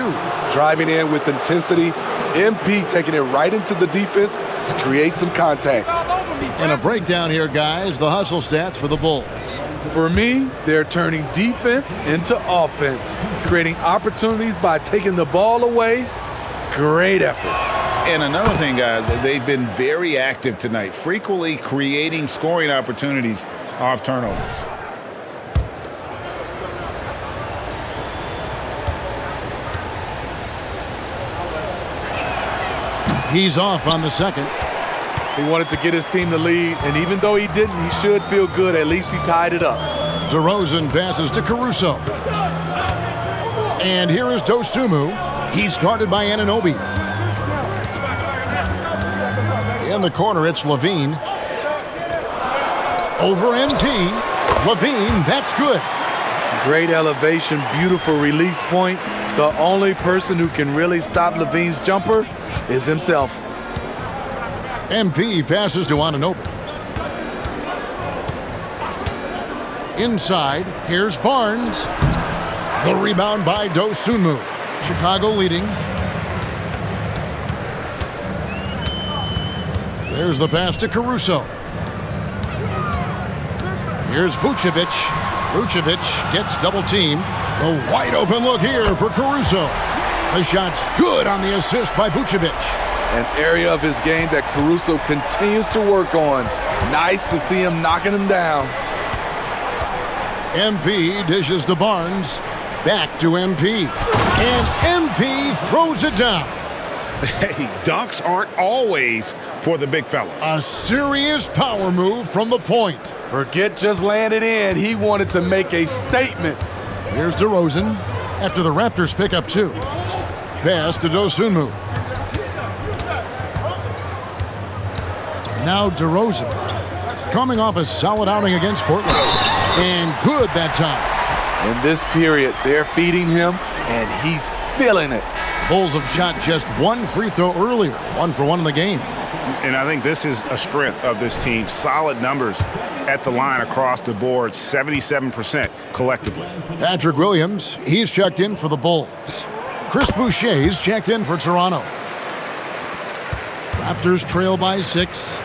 Driving in with intensity. MP taking it right into the defense to create some contact. And a breakdown here, guys. The hustle stats for the Bulls. For me, they're turning defense into offense, creating opportunities by taking the ball away. Great effort. And another thing, guys, they've been very active tonight, frequently creating scoring opportunities off turnovers. He's off on the second. He wanted to get his team the lead, and even though he didn't, he should feel good. At least he tied it up. DeRozan passes to Caruso. And here is Dosunmu. He's guarded by Anunoby. In the corner, it's Levine. Over MP. Levine, that's good. Great elevation, beautiful release point. The only person who can really stop Levine's jumper is himself. MP passes to Anunoby. Inside, here's Barnes. The rebound by Dosunmu. Chicago leading. There's the pass to Caruso. Here's Vucevic. Vucevic gets double-teamed. A wide-open look here for Caruso. The shot's good on the assist by Vucevic. An area of his game that Caruso continues to work on. Nice to see him knocking him down. MP dishes to Barnes. Back to MP. And MP throws it down. Hey, dunks aren't always for the big fellas. A serious power move from the point. Forget just laying it in. He wanted to make a statement. Here's DeRozan after the Raptors pick up 2. Pass to Dosunmu. Now DeRozan, coming off a solid outing against Portland. And good that time. In this period, they're feeding him, and he's feeling it. Bulls have shot just 1 free throw earlier, 1 for 1 in the game. And I think this is a strength of this team. Solid numbers at the line across the board, 77% collectively. Patrick Williams, he's checked in for the Bulls. Chris Boucher's checked in for Toronto. Raptors trail by 6.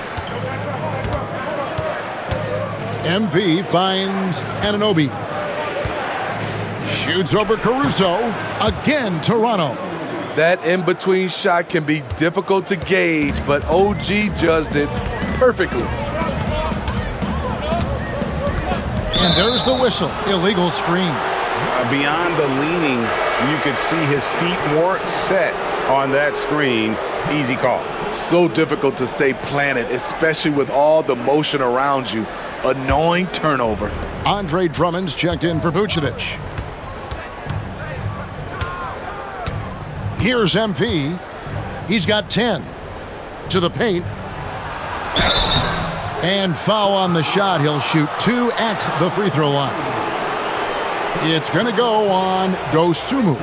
MP finds Anunoby. Shoots over Caruso. Again, Toronto. That in-between shot can be difficult to gauge, but OG judged it perfectly. And there's the whistle. Illegal screen. Beyond the leaning, you could see his feet more set on that screen. Easy call. So difficult to stay planted, especially with all the motion around you. Annoying turnover. Andre Drummond's checked in for Vucevic. Here's MP. He's got 10. To the paint. And foul on the shot. He'll shoot 2 at the free throw line. It's going to go on Dosunmu.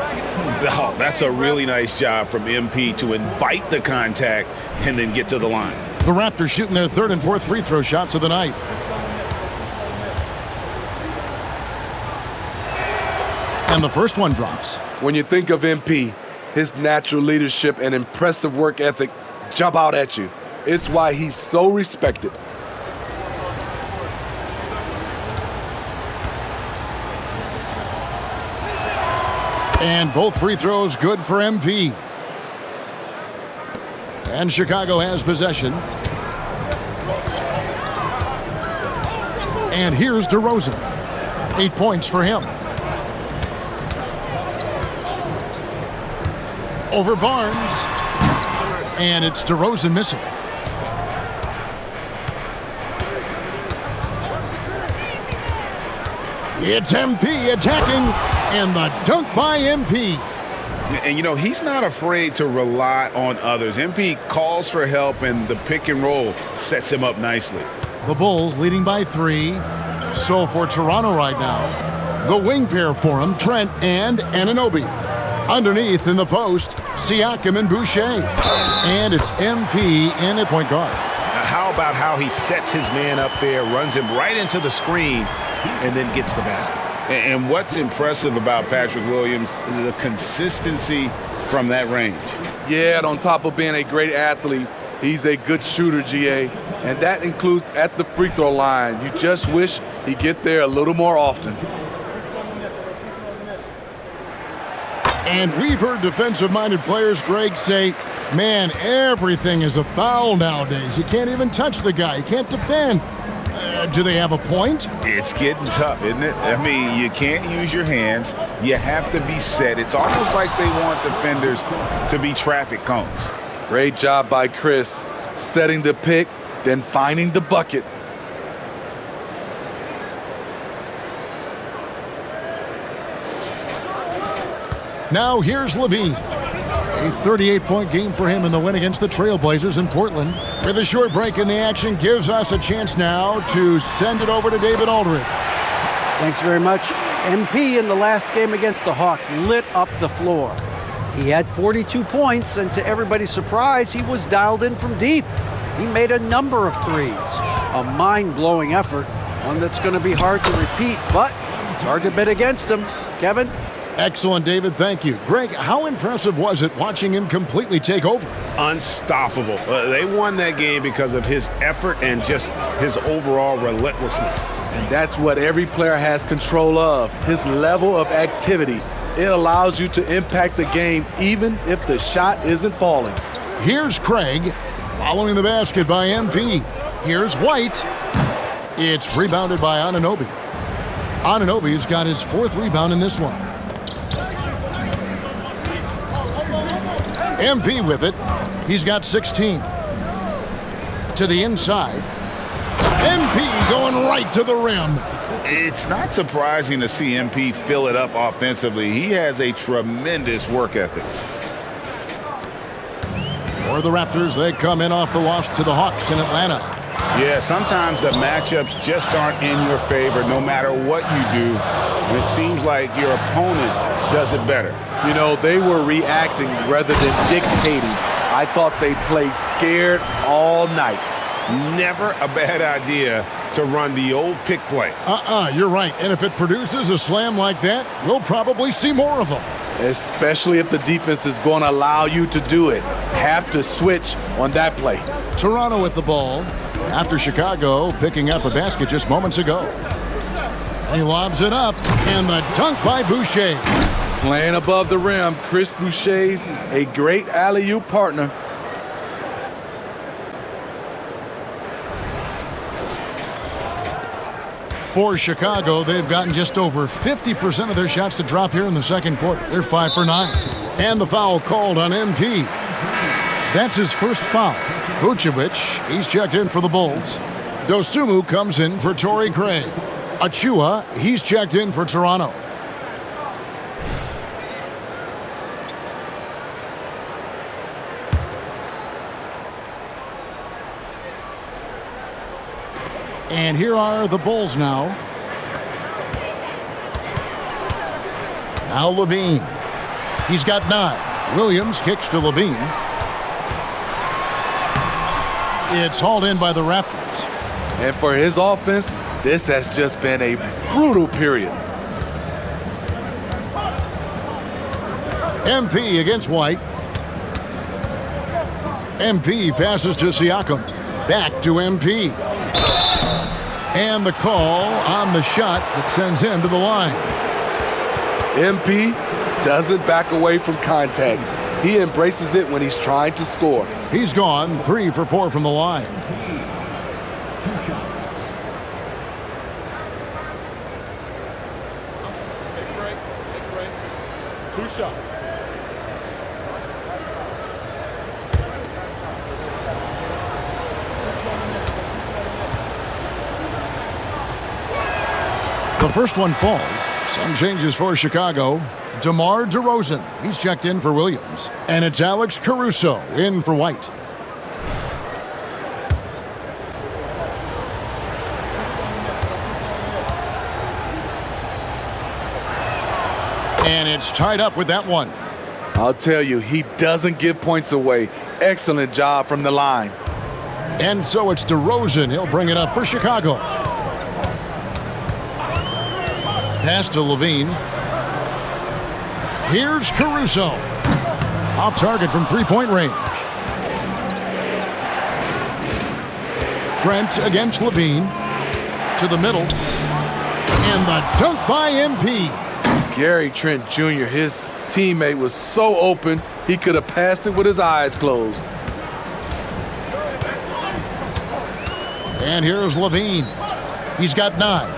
Oh, that's a really nice job from MP to invite the contact and then get to the line. The Raptors shooting their 3rd and 4th free throw shots of the night. And the first one drops. When you think of MP, His natural leadership and impressive work ethic jump out at you. It's why he's so respected. And both free throws good for MP. And Chicago has possession. And here's DeRozan. 8 points for him. Over Barnes. And it's DeRozan missing. It's MP attacking, and the dunk by MP. And, you know, he's not afraid to rely on others. MP calls for help, and the pick and roll sets him up nicely. The Bulls leading by 3. So for Toronto right now, the wing pair for him, Trent and Anunoby. Underneath in the post, Siakam and Boucher. And it's MP in at point guard. Now, how about how he sets his man up there, runs him right into the screen, and then gets the basket. And what's impressive about Patrick Williams, the consistency from that range. Yeah, and on top of being a great athlete, he's a good shooter, GA. And that includes at the free throw line. You just wish he'd get there a little more often. And we've heard defensive-minded players, Greg, say, man, everything is a foul nowadays. You can't even touch the guy. You can't defend. Do they have a point? It's getting tough, isn't it? I mean, you can't use your hands. You have to be set. It's almost like they want defenders to be traffic cones. Great job by Chris, setting the pick, then finding the bucket. Now here's Levine. A 38-point game for him in the win against the Trailblazers in Portland. With a short break in the action, gives us a chance now to send it over to David Aldridge. Thanks very much. MP in the last game against the Hawks lit up the floor. He had 42 points, and to everybody's surprise, he was dialed in from deep. He made a number of threes. A mind-blowing effort, one that's going to be hard to repeat, but it's hard to bet against him. Kevin? Excellent, David. Thank you. Greg, how impressive was it watching him completely take over? Unstoppable. They won that game because of his effort and just his overall relentlessness. And that's what every player has control of, his level of activity. It allows you to impact the game even if the shot isn't falling. Here's Craig following the basket by MP. Here's White. It's rebounded by Anunoby. Anunoby's got his 4th rebound in this one. MP with it. He's got 16. To the inside. MP going right to the rim. It's not surprising to see MP fill it up offensively. He has a tremendous work ethic. For the Raptors, they come in off the loss to the Hawks in Atlanta. Yeah, sometimes the matchups just aren't in your favor no matter what you do. And it seems like your opponent does it better. You know, they were reacting rather than dictating. I thought they played scared all night. Never a bad idea to run the old pick play. You're right. And if it produces a slam like that, we'll probably see more of them. Especially if the defense is going to allow you to do it. Have to switch on that play. Toronto with the ball after Chicago picking up a basket just moments ago. He lobs it up, and the dunk by Boucher. Playing above the rim, Chris Boucher's a great alley-oop partner. For Chicago, they've gotten just over 50% of their shots to drop here in the second quarter. They're 5 for 9. And the foul called on MP. That's his first foul. Vucevic, he's checked in for the Bulls. Dosunmu comes in for Torrey Craig. Achua, he's checked in for Toronto. And here are the Bulls now. Now Levine. He's got 9. Williams kicks to Levine. It's hauled in by the Raptors. And for his offense, this has just been a brutal period. MP against White. MP passes to Siakam. Back to MP. And the call on the shot that sends him to the line. MP doesn't back away from contact. He embraces it when he's trying to score. He's gone 3 for 4 from the line. Two shots. The first one falls. Some changes for Chicago. DeMar DeRozan, he's checked in for Williams. And it's Alex Caruso in for White. And it's tied up with that one. I'll tell you, he doesn't give points away. Excellent job from the line. And so it's DeRozan. He'll bring it up for Chicago. Pass to Levine. Here's Caruso. Off target from three-point range. Trent against Levine. To the middle. And the dunk by MP. Gary Trent Jr., his teammate, was so open, he could have passed it with his eyes closed. And here's Levine. He's got 9.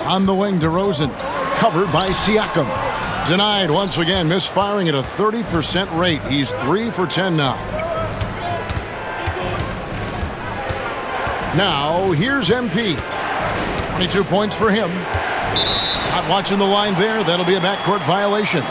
On the wing, DeRozan, covered by Siakam. Denied once again, misfiring at a 30% rate. He's 3 for 10 now. Now, here's MP. 22 points for him. Not watching the line there. That'll be a backcourt violation.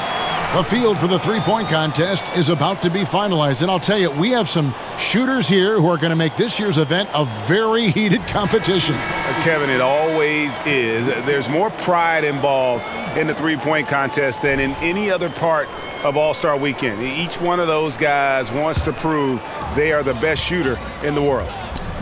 The field for the three-point contest is about to be finalized. And I'll tell you, we have some shooters here who are going to make this year's event a very heated competition. Kevin, it always is. There's more pride involved in the three-point contest than in any other part of All-Star Weekend. Each one of those guys wants to prove they are the best shooter in the world.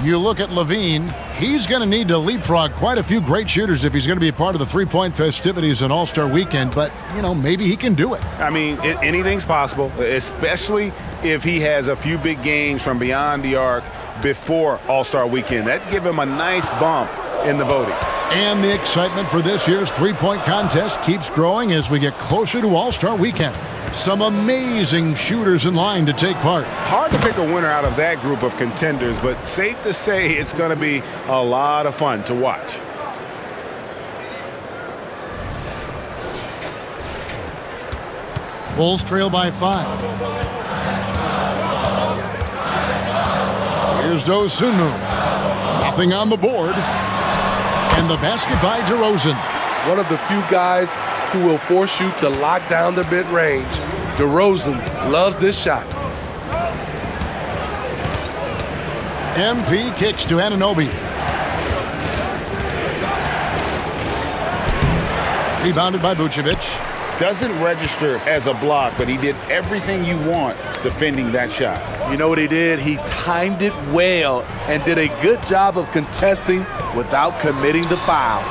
You look at Levine, he's going to need to leapfrog quite a few great shooters if he's going to be a part of the three-point festivities on All-Star Weekend, but, you know, maybe he can do it. I mean, anything's possible, especially if he has a few big games from beyond the arc before All-Star Weekend. That'd give him a nice bump in the voting. And the excitement for this year's three-point contest keeps growing as we get closer to All-Star Weekend. Some amazing shooters in line to take part. Hard to pick a winner out of that group of contenders, but safe to say it's going to be a lot of fun to watch. Bulls trail by 5. Here's Dosunmu. Nothing on the board. And the basket by DeRozan. One of the few guys who will force you to lock down the mid-range. DeRozan loves this shot. MP kicks to Anunoby. Rebounded by Vucevic. Doesn't register as a block, but he did everything you want defending that shot. You know what he did? He timed it well and did a good job of contesting without committing the foul.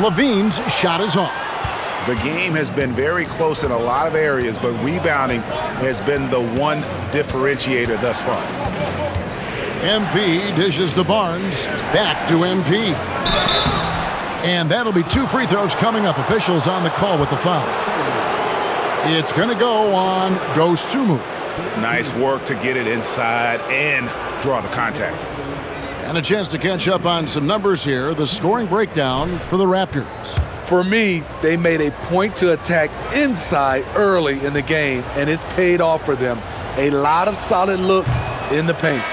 Levine's shot is off. The game has been very close in a lot of areas, but rebounding has been the one differentiator thus far. MP dishes to Barnes. Back to MP. And that'll be 2 free throws coming up. Officials on the call with the foul. It's going to go on Dosunmu. Nice work to get it inside and draw the contact. And a chance to catch up on some numbers here. The scoring breakdown for the Raptors. For me, they made a point to attack inside early in the game, and it's paid off for them. A lot of solid looks in the paint.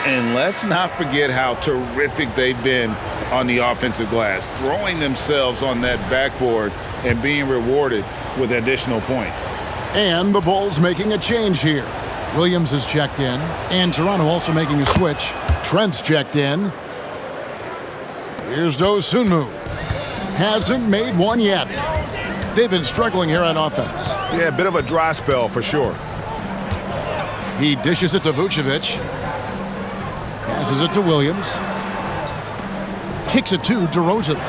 And let's not forget how terrific they've been on the offensive glass, throwing themselves on that backboard and being rewarded with additional points. And the Bulls making a change here. Williams is checked in, and Toronto also making a switch. Trent's checked in. Here's Dosunmu. Hasn't made one yet. They've been struggling here on offense. Yeah, a bit of a dry spell for sure. He dishes it to Vucevic. Passes it to Williams. Kicks it to DeRozan.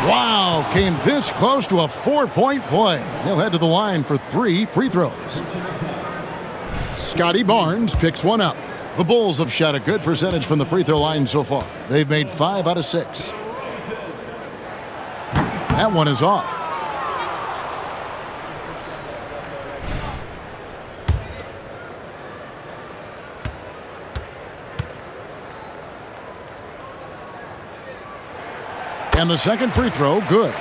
Wow, came this close to a 4-point play. He'll head to the line for 3 free throws. Scotty Barnes picks one up. The Bulls have shot a good percentage from the free throw line so far. They've made 5 out of 6. That one is off. And the second free throw, good.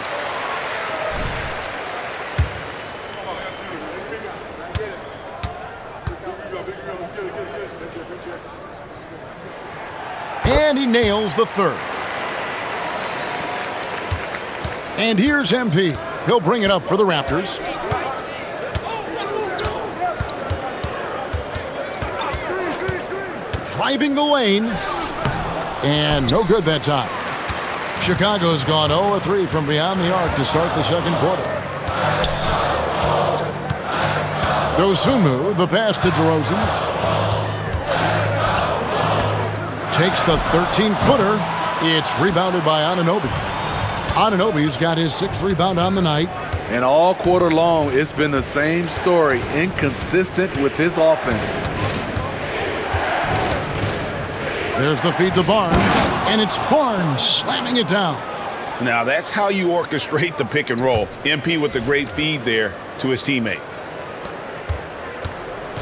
And he nails the third. And here's MP. He'll bring it up for the Raptors. Driving the lane. And no good that time. Chicago's gone 0-3 from beyond the arc to start the second quarter. Dosunmu, the pass to DeRozan. Takes the 13-footer. It's rebounded by Anunoby. Anunoby's got his 6th rebound on the night. And all quarter long, it's been the same story, inconsistent with his offense. There's the feed to Barnes, and it's Barnes slamming it down. Now that's how you orchestrate the pick and roll. MP with the great feed there to his teammate.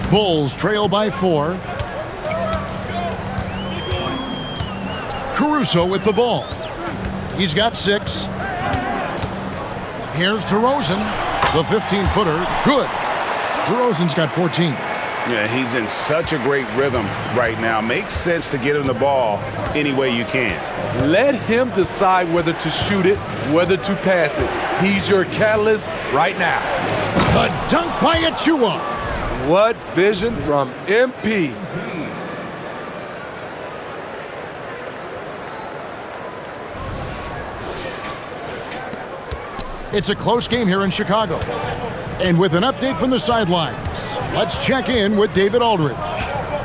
Bulls trail by 4. Caruso with the ball. He's got 6. Here's DeRozan. The 15-footer, good. DeRozan's got 14. Yeah, he's in such a great rhythm right now. Makes sense to get him the ball any way you can. Let him decide whether to shoot it, whether to pass it. He's your catalyst right now. The dunk by Achua. What vision from MP. It's a close game here in Chicago. And with an update from the sidelines, let's check in with David Aldridge.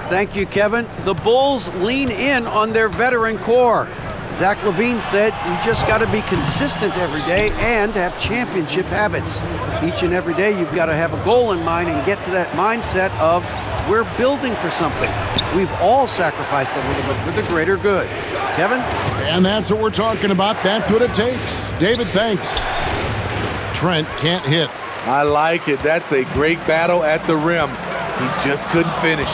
Thank you, Kevin. The Bulls lean in on their veteran core. Zach LaVine said, you just got to be consistent every day and have championship habits. Each and every day, you've got to have a goal in mind and get to that mindset of, we're building for something. We've all sacrificed a little bit for the greater good. Kevin? And that's what we're talking about. That's what it takes. David, thanks. Trent can't hit. I like it. That's a great battle at the rim. He just couldn't finish.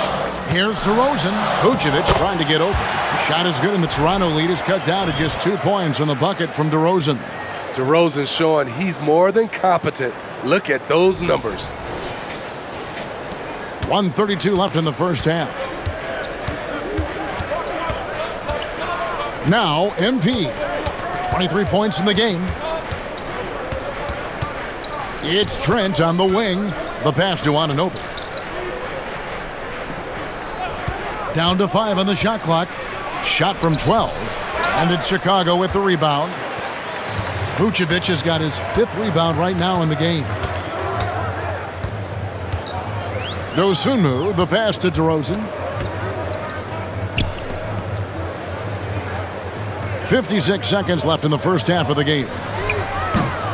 Here's DeRozan. Vucevic trying to get open. Shot is good, and the Toronto lead is cut down to just 2 points on the bucket from DeRozan. DeRozan showing he's more than competent. Look at those numbers. 1:32 left in the first half. Now, MP. 23 points in the game. It's Trent on the wing. The pass to Anunoby. Down to 5 on the shot clock. Shot from 12. And it's Chicago with the rebound. Vucevic has got his 5th rebound right now in the game. Dosunmu, the pass to DeRozan. 56 seconds left in the first half of the game.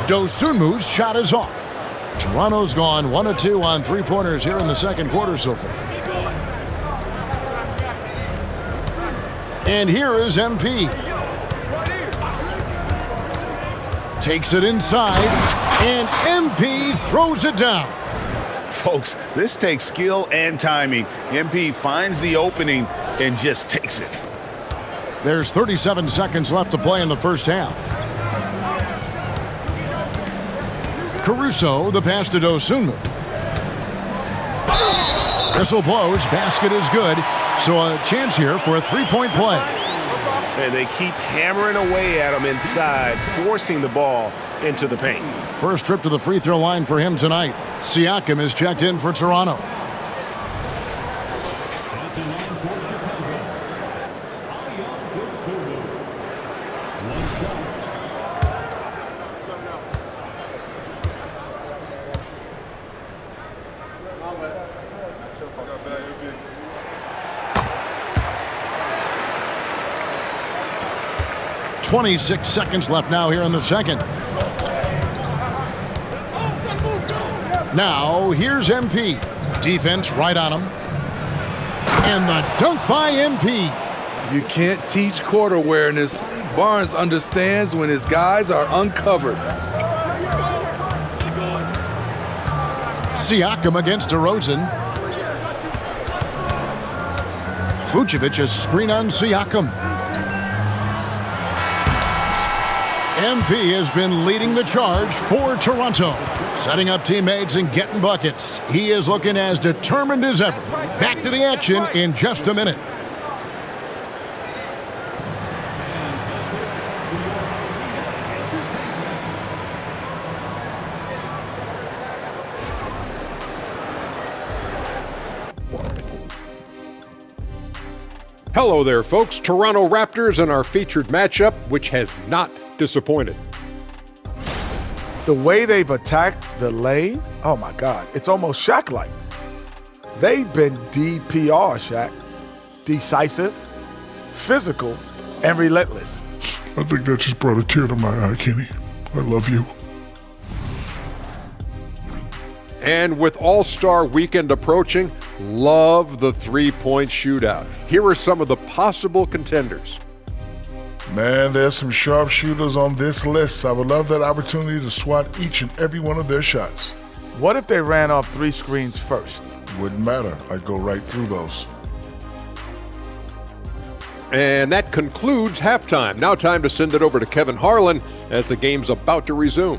Dosunmu's shot is off. Toronto's gone 1 of 2 on 3-pointers here in the second quarter so far. And here is MP. Takes it inside, and MP throws it down. Folks, this takes skill and timing. MP finds the opening and just takes it. There's 37 seconds left to play in the first half. Caruso, the pass to Dosunmu. Whistle blows, basket is good, so a chance here for a 3-point play. And they keep hammering away at him inside, forcing the ball into the paint. First trip to the free throw line for him tonight. Siakam is checked in for Toronto. 26 seconds left now here in the second. Now, here's MP. Defense right on him. And the dunk by MP. You can't teach court awareness. Barnes understands when his guys are uncovered. Siakam against DeRozan. Vucevic a screen on Siakam. MP has been leading the charge for Toronto, setting up teammates and getting buckets. He is looking as determined as ever. Back to the action in just a minute. Hello there, folks. Toronto Raptors in our featured matchup, which has not disappointed. The way they've attacked the lane, oh my God, it's almost Shaq-like. They've been DPR, Shaq. Decisive, physical, and relentless. I think that just brought a tear to my eye, Kenny. I love you. And with All-Star Weekend approaching, love the three-point shootout. Here are some of the possible contenders. Man, there's some sharpshooters on this list. I would love that opportunity to swat each and every one of their shots. What if they ran off 3 screens first? Wouldn't matter. I'd go right through those. And that concludes halftime. Now time to send it over to Kevin Harlan as the game's about to resume.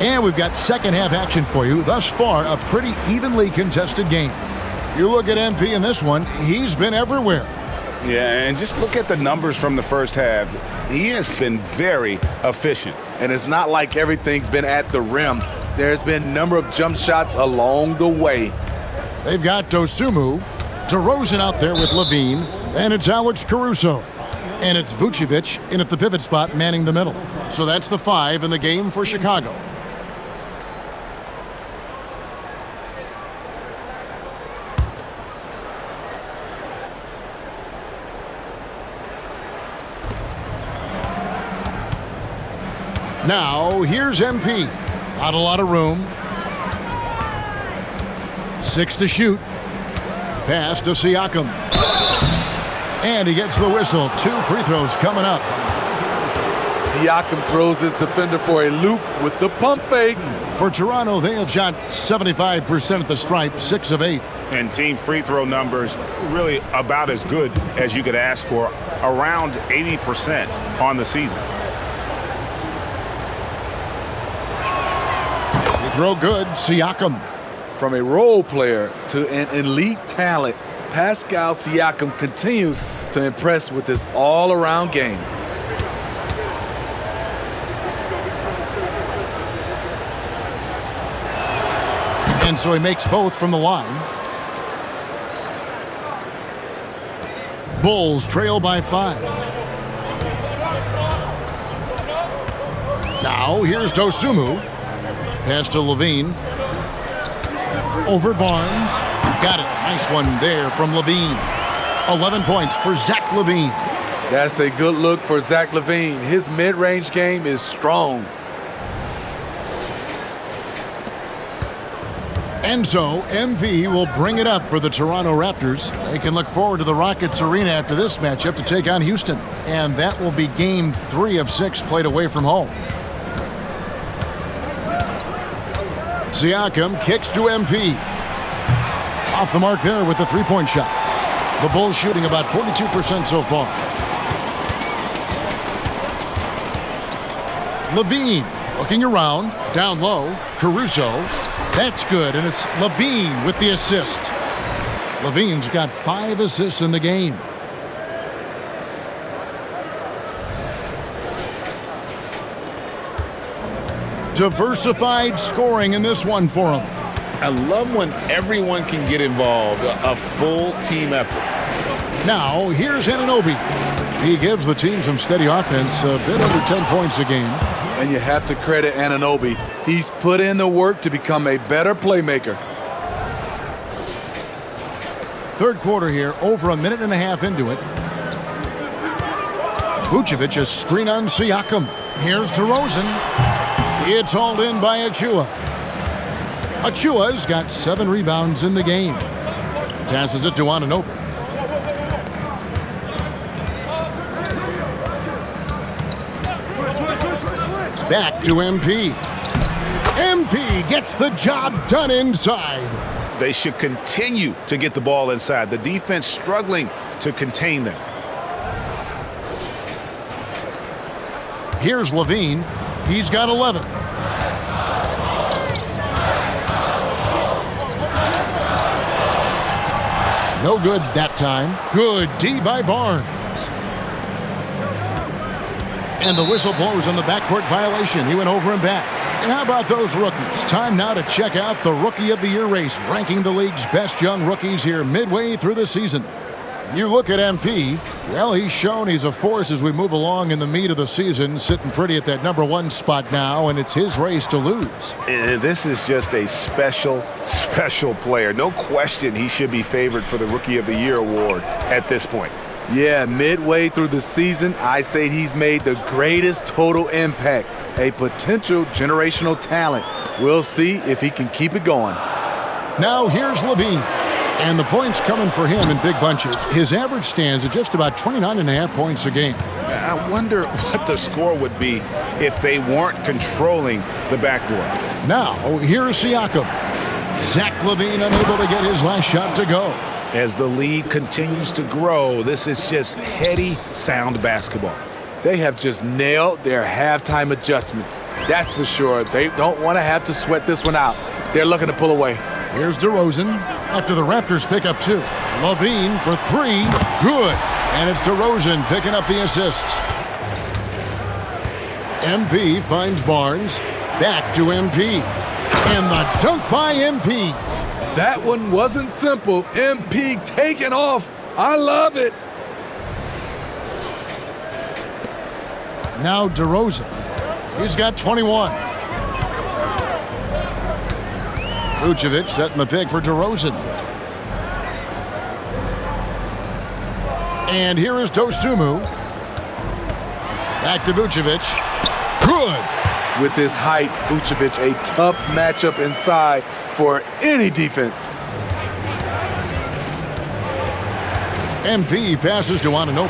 And we've got second half action for you. Thus far, a pretty evenly contested game. You look at MP in this one, he's been everywhere. Yeah, and just look at the numbers from the first half. He has been very efficient. And it's not like everything's been at the rim. There's been a number of jump shots along the way. They've got Dosunmu, DeRozan out there with Levine, and it's Alex Caruso. And it's Vucevic in at the pivot spot manning the middle. So that's the 5 in the game for Chicago. Now, here's MP. Not a lot of room. 6 to shoot. Pass to Siakam. And he gets the whistle. 2 free throws coming up. Siakam throws his defender for a loop with the pump fake. For Toronto, they have shot 75% at the stripe, 6 of 8. And team free throw numbers really about as good as you could ask for, around 80% on the season. Throw good, Siakam. From a role player to an elite talent, Pascal Siakam continues to impress with his all-around game. And so he makes both from the line. Bulls trail by 5. Now here's Dosunmu. Pass to Levine. Over Barnes. Got it. Nice one there from Levine. 11 points for Zach LaVine. That's a good look for Zach LaVine. His mid-range game is strong. And so MP will bring it up for the Toronto Raptors. They can look forward to the Rockets Arena after this matchup to take on Houston. And that will be game 3 of 6 played away from home. Siakam kicks to MP. Off the mark there with the three-point shot. The Bulls shooting about 42% so far. Levine looking around, down low. Caruso. That's good, and it's Levine with the assist. Levine's got 5 assists in the game. Diversified scoring in this one for him. I love when everyone can get involved, a full team effort. Now, here's Anunoby. He gives the team some steady offense, a bit under 10 points a game. And you have to credit Anunoby. He's put in the work to become a better playmaker. Third quarter here, over a minute and a half into it. Vucevic, a screen on Siakam. Here's DeRozan. It's hauled in by Achua. Achua's got 7 rebounds in the game. Passes it to Anunoby. Back to MP. MP gets the job done inside. They should continue to get the ball inside. The defense struggling to contain them. Here's Levine. He's got 11. No good that time. Good D by Barnes. And the whistle blows on the backcourt violation. He went over and back. And how about those rookies? Time now to check out the Rookie of the Year race, ranking the league's best young rookies here midway through the season. You look at MP, well, he's shown he's a force as we move along in the meat of the season, sitting pretty at that #1 spot now, and it's his race to lose. And this is just a special, special player. No question he should be favored for the Rookie of the Year award at this point. Yeah, midway through the season, I say he's made the greatest total impact, a potential generational talent. We'll see if he can keep it going. Now here's Levine. And the points coming for him in big bunches. His average stands at just about 29.5 points a game. I wonder what the score would be if they weren't controlling the backboard. Now, here's Siakam. Zach LaVine unable to get his last shot to go. As the lead continues to grow, this is just heady, sound basketball. They have just nailed their halftime adjustments. That's for sure. They don't want to have to sweat this one out. They're looking to pull away. Here's DeRozan after the Raptors pick up 2. LaVine for 3. Good. And it's DeRozan picking up the assists. MP finds Barnes. Back to MP. And the dunk by MP. That one wasn't simple. MP taking off. I love it. Now DeRozan. He's got 21. Vucevic setting the pick for DeRozan. And here is Dosunmu. Back to Vucevic. Good. With his height, Vucevic a tough matchup inside for any defense. MP passes to Anunoby.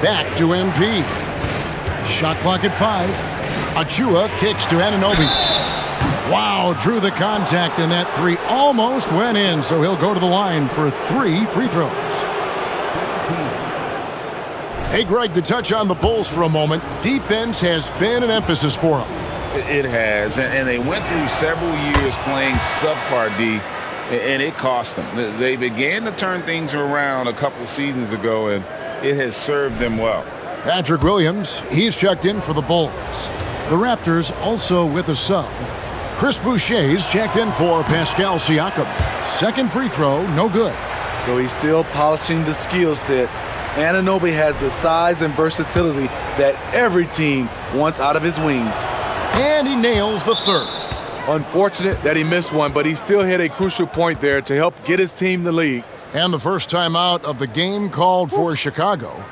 Back to MP. Shot clock at 5. Achua kicks to Anunoby. Wow, drew the contact, and that 3 almost went in, so he'll go to the line for 3 free throws. Hey, Greg, to touch on the Bulls for a moment, defense has been an emphasis for them. It has, and they went through several years playing subpar D, and it cost them. They began to turn things around a couple seasons ago, and it has served them well. Patrick Williams, he's checked in for the Bulls. The Raptors also with a sub. Chris Boucher's checked in for Pascal Siakam. Second free throw, no good. Though he's still polishing the skill set, Anunoby has the size and versatility that every team wants out of his wings. And he nails the third. Unfortunate that he missed one, but he still hit a crucial point there to help get his team the lead. And the first time out of the game called for Chicago.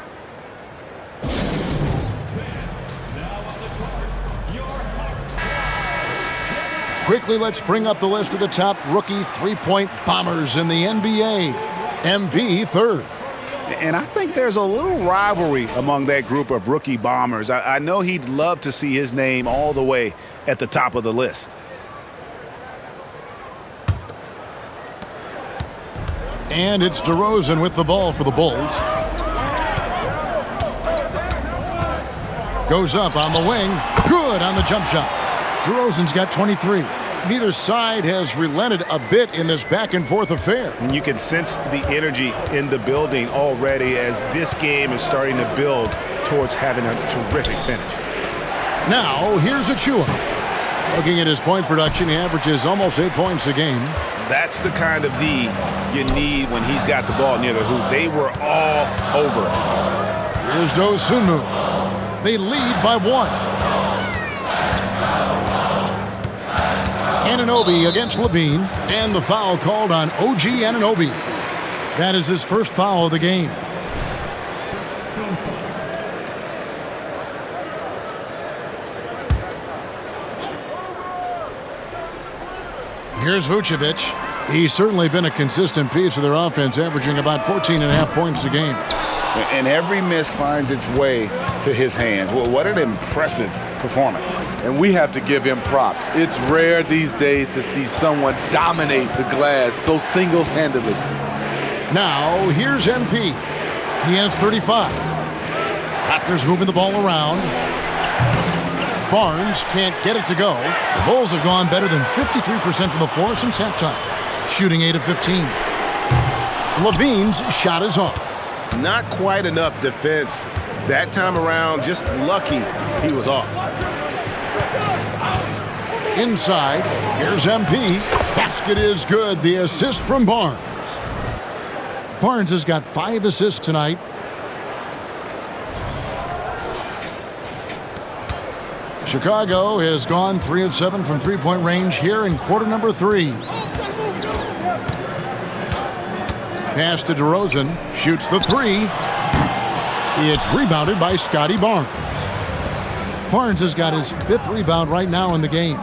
Quickly, let's bring up the list of the top rookie three-point bombers in the NBA. MP third. And I think there's a little rivalry among that group of rookie bombers. I know he'd love to see his name all the way at the top of the list. And it's DeRozan with the ball for the Bulls. Goes up on the wing. Good on the jump shot. DeRozan's got 23. Neither side has relented a bit in this back-and-forth affair. And you can sense the energy in the building already as this game is starting to build towards having a terrific finish. Now, here's Achua. Looking at his point production, he averages almost 8 points a game. That's the kind of D you need when he's got the ball near the hoop. They were all over it. Here's Dosunmu. They lead by 1. Anunoby against Levine, and the foul called on OG Anunoby. That is his first foul of the game. Here's Vucevic. He's certainly been a consistent piece of their offense, averaging about 14.5 points a game. And every miss finds its way to his hands. Well, what an impressive performance. And we have to give him props. It's rare these days to see someone dominate the glass so single-handedly. Now, here's MP. He has 35. Raptors moving the ball around. Barnes can't get it to go. The Bulls have gone better than 53% from the floor since halftime, shooting 8 of 15. Levine's shot is off. Not quite enough defense that time around. Just lucky he was off. Inside, here's MP. Basket is good. The assist from Barnes. Barnes has got 5 assists tonight. Chicago has gone 3 of 7 from three-point range here in quarter number 3. Pass to DeRozan, shoots the 3. It's rebounded by Scotty Barnes. Barnes has got his 5th rebound right now in the game.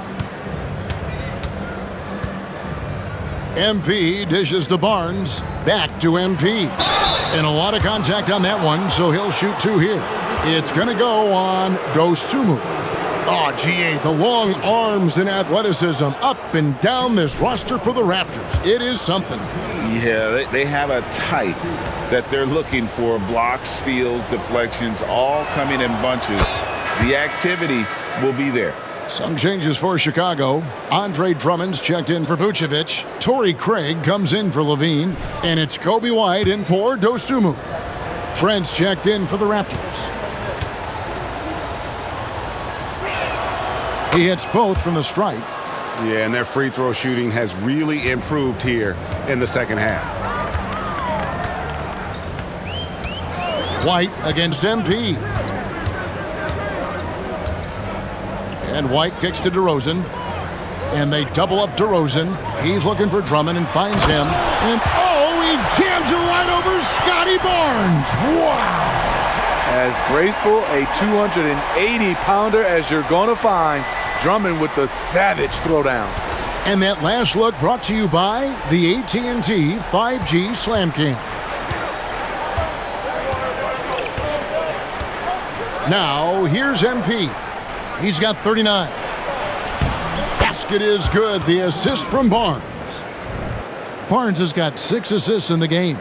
MP dishes to Barnes, back to MP. And a lot of contact on that one, so he'll shoot 2 here. It's gonna go on Dosunmu. Oh, GA, the long arms and athleticism up and down this roster for the Raptors. It is something. Yeah, they have a type that they're looking for. Blocks, steals, deflections, all coming in bunches. The activity will be there. Some changes for Chicago. Andre Drummond's checked in for Vucevic. Torrey Craig comes in for Levine. And it's Kobe White in for Dosunmu. Trent's checked in for the Raptors. He hits both from the stripe. Yeah, and their free throw shooting has really improved here in the second half. White against MP. And White kicks to DeRozan. And they double up DeRozan. He's looking for Drummond and finds him. And oh, he jams it right over Scotty Barnes. Wow. As graceful a 280-pounder as you're going to find. Drummond with the savage throwdown. And that last look brought to you by the AT&T 5G Slam Cam. Now, here's MP. He's got 39. Basket is good. The assist from Barnes. Barnes has got 6 assists in the game.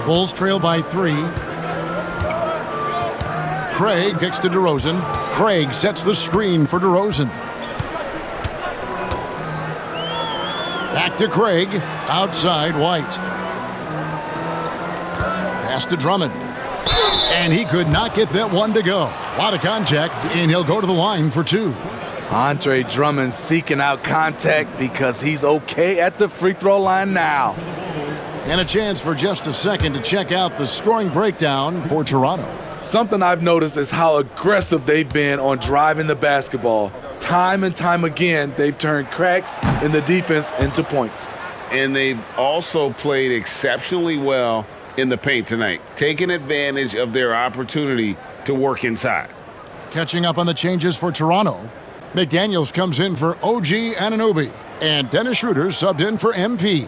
Bulls trail by 3. Craig kicks to DeRozan. Craig sets the screen for DeRozan. Back to Craig. Outside White. Pass to Drummond. And he could not get that one to go. A lot of contact, and he'll go to the line for 2. Andre Drummond seeking out contact because he's okay at the free throw line now. And a chance for just a second to check out the scoring breakdown for Toronto. Something I've noticed is how aggressive they've been on driving the basketball. Time and time again, they've turned cracks in the defense into points. And they've also played exceptionally well in the paint tonight, taking advantage of their opportunity to work inside. Catching up on the changes for Toronto, McDaniels comes in for OG Anunoby, and Dennis Schroeder subbed in for MP.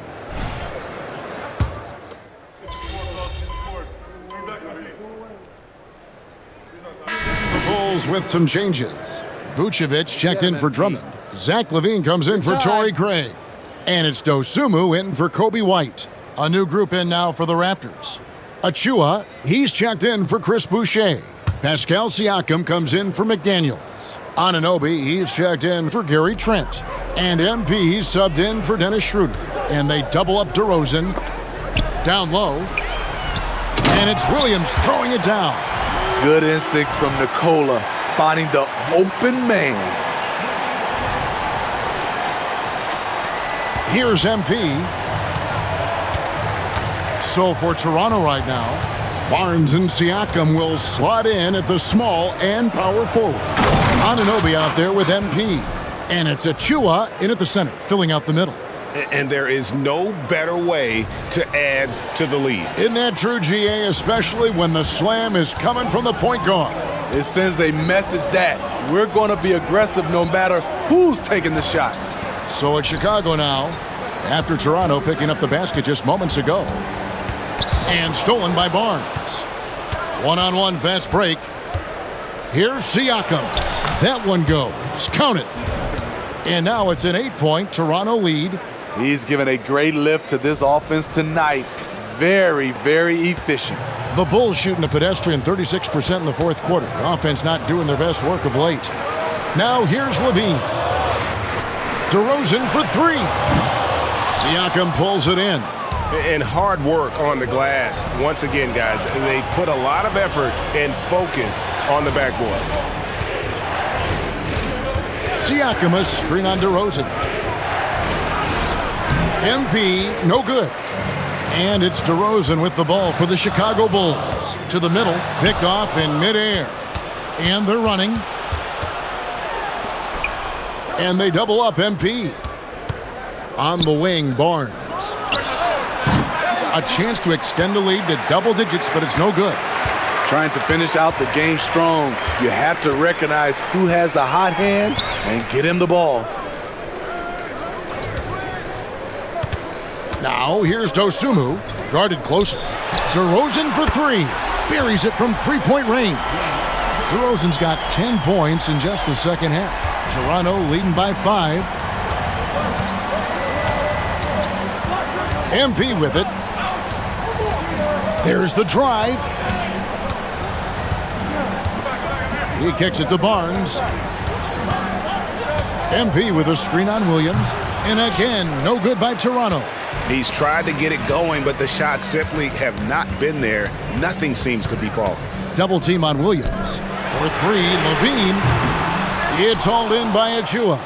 With some changes. Vucevic checked in for Drummond. Zach LaVine comes in for Torrey Craig. And it's Dosunmu in for Kobe White. A new group in now for the Raptors. Achua, he's checked in for Chris Boucher. Pascal Siakam comes in for McDaniels. Anunoby, he's checked in for Gary Trent. And MP subbed in for Dennis Schroeder. And they double up DeRozan. Down low. And it's Williams throwing it down. Good instincts from Nikola. finding the open man. Here's MP. So for Toronto right now, Barnes and Siakam will slot in at the small and power forward. Anunoby out there with MP. And it's Achua in at the center, filling out the middle. And there is no better way to add to the lead. Isn't that true, GA, especially when the slam is coming from the point guard? It sends a message that we're going to be aggressive no matter who's taking the shot. So it's Chicago now, after Toronto picking up the basket just moments ago. And stolen by Barnes. One-on-one fast break. Here's Siakam. That one goes. Count it. And now it's an 8-point Toronto lead. He's given a great lift to this offense tonight. Very, very efficient. The Bulls shooting a pedestrian 36% in the fourth quarter. The offense not doing their best work of late. Now here's Levine. DeRozan for three. Siakam pulls it in. And hard work on the glass. Once again, guys, they put a lot of effort and focus on the backboard. Siakam a screen on DeRozan. MP, no good. And it's DeRozan with the ball for the Chicago Bulls. To the middle, picked off in midair. And they're running. And they double up MP. On the wing, Barnes. A chance to extend the lead to double digits, but it's no good. Trying to finish out the game strong, you have to recognize who has the hot hand and get him the ball. Now here's Dosunmu, guarded closer. DeRozan for three. Buries it from three-point range. DeRozan's got 10 points in just the second half. Toronto leading by 5. MP with it. There's the drive. He kicks it to Barnes. MP with a screen on Williams. And again, no good by Toronto. He's tried to get it going, but the shots simply have not been there. Nothing seems to be falling. Double team on Williams. For three, Levine. It's hauled in by Achua.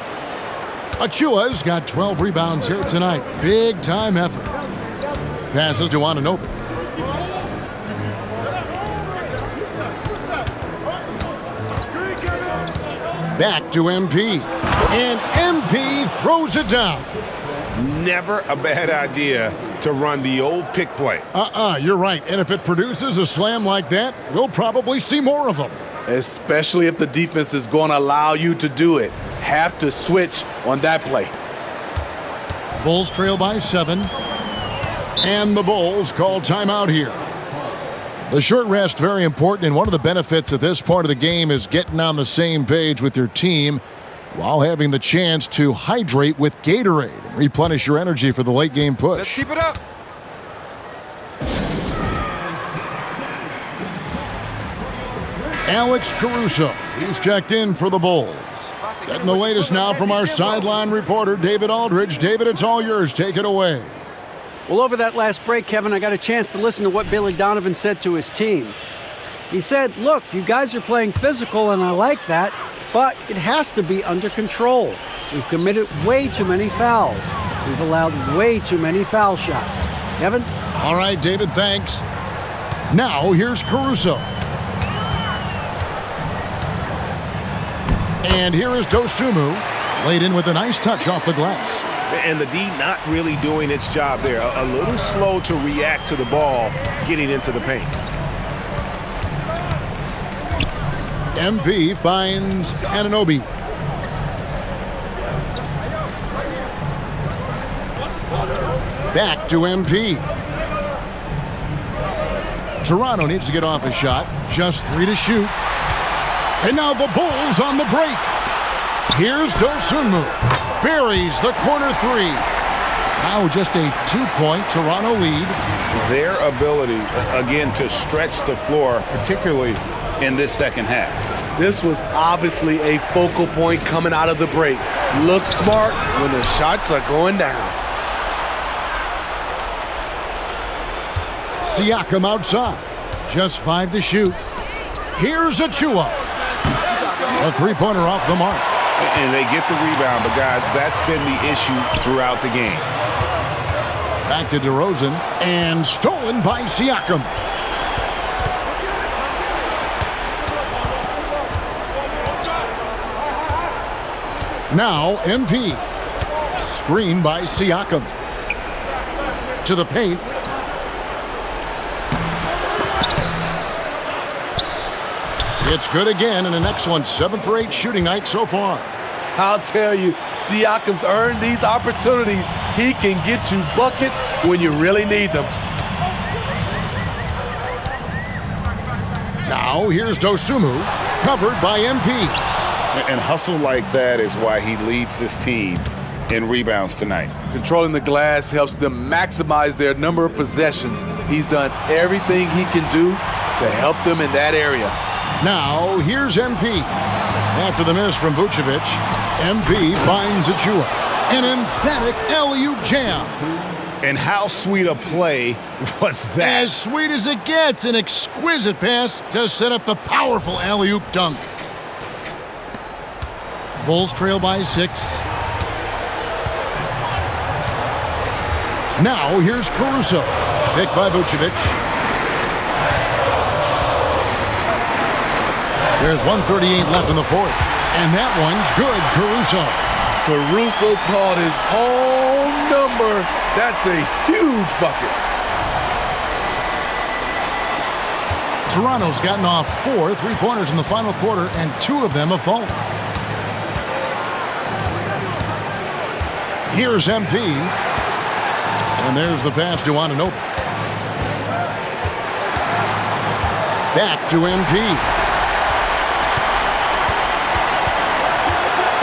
Achua's got 12 rebounds here tonight. Big time effort. Passes to Anunoby. Back to MP. And MP throws it down. Never a bad idea to run the old pick play. You're right. And if it produces a slam like that, we'll probably see more of them. Especially if the defense is going to allow you to do it. Have to switch on that play. Bulls trail by 7. And the Bulls call timeout here. The short rest, very important, and one of the benefits of this part of the game is getting on the same page with your team while having the chance to hydrate with Gatorade and replenish your energy for the late game push. Let's keep it up. Alex Caruso, he's checked in for the Bulls. Getting the latest now from our sideline reporter, David Aldridge. David, it's all yours. Take it away. Well, over that last break, Kevin, I got a chance to listen to what Billy Donovan said to his team. He said, look, you guys are playing physical, and I like that, but it has to be under control. We've committed way too many fouls. We've allowed way too many foul shots. Kevin? All right, David, thanks. Now, here's Caruso. And here is Dosunmu, laid in with a nice touch off the glass. And the D not really doing its job there. A little slow to react to the ball getting into the paint. MP finds Anunoby. Back to MP. Toronto needs to get off a shot. Just 3 to shoot. And now the Bulls on the break. Here's Dosunmu. Buries the corner 3. Now just a 2-point Toronto lead. Their ability, again, to stretch the floor, particularly in this second half. This was obviously a focal point coming out of the break. Look smart when the shots are going down. Siakam outside. Just 5 to shoot. Here's Achua. A three-pointer off the mark. And they get the rebound, but guys, that's been the issue throughout the game. Back to DeRozan, and stolen by Siakam. Now MP. Screen by Siakam. To the paint. It's good again, and an excellent 7 for 8 shooting night so far. I'll tell you, Siakam's earned these opportunities. He can get you buckets when you really need them. Now here's Dosunmu, covered by MP. And hustle like that is why he leads this team in rebounds tonight. Controlling the glass helps them maximize their number of possessions. He's done everything he can do to help them in that area. Now, here's MP. After the miss from Vucevic, MP finds Achua. An emphatic alley-oop jam. And how sweet a play was that? As sweet as it gets, an exquisite pass to set up the powerful alley-oop dunk. Bulls trail by 6. Now, here's Caruso. Picked by Vucevic. There's 1:38 left in the fourth. And that one's good, Caruso. Caruso called his own number. That's a huge bucket. Toronto's gotten off 4 3-pointers in the final quarter, and 2 of them have fallen. Here's MP. And there's the pass to Anunoby. Back to MP.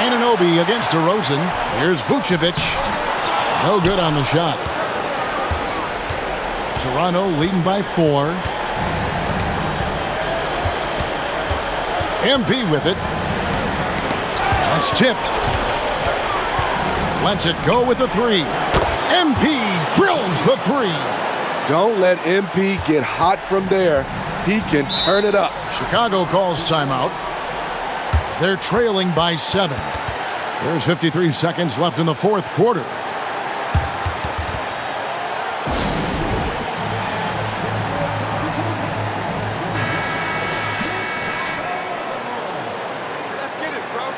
Anunoby against DeRozan. Here's Vucevic. No good on the shot. Toronto leading by 4. MP with it. That's tipped. Lets it go with the 3. MP drills the 3. Don't let MP get hot from there. He can turn it up. Chicago calls timeout. They're trailing by 7. There's 53 seconds left in the fourth quarter. Let's get it, bro.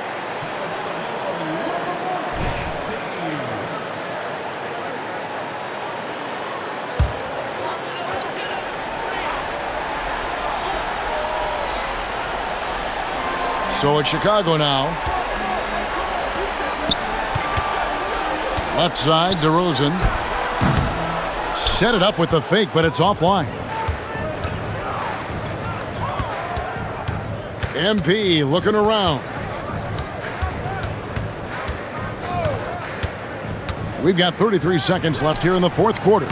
So it's Chicago now. Left side, DeRozan. Set it up with the fake, but it's offline. MP looking around. We've got 33 seconds left here in the fourth quarter.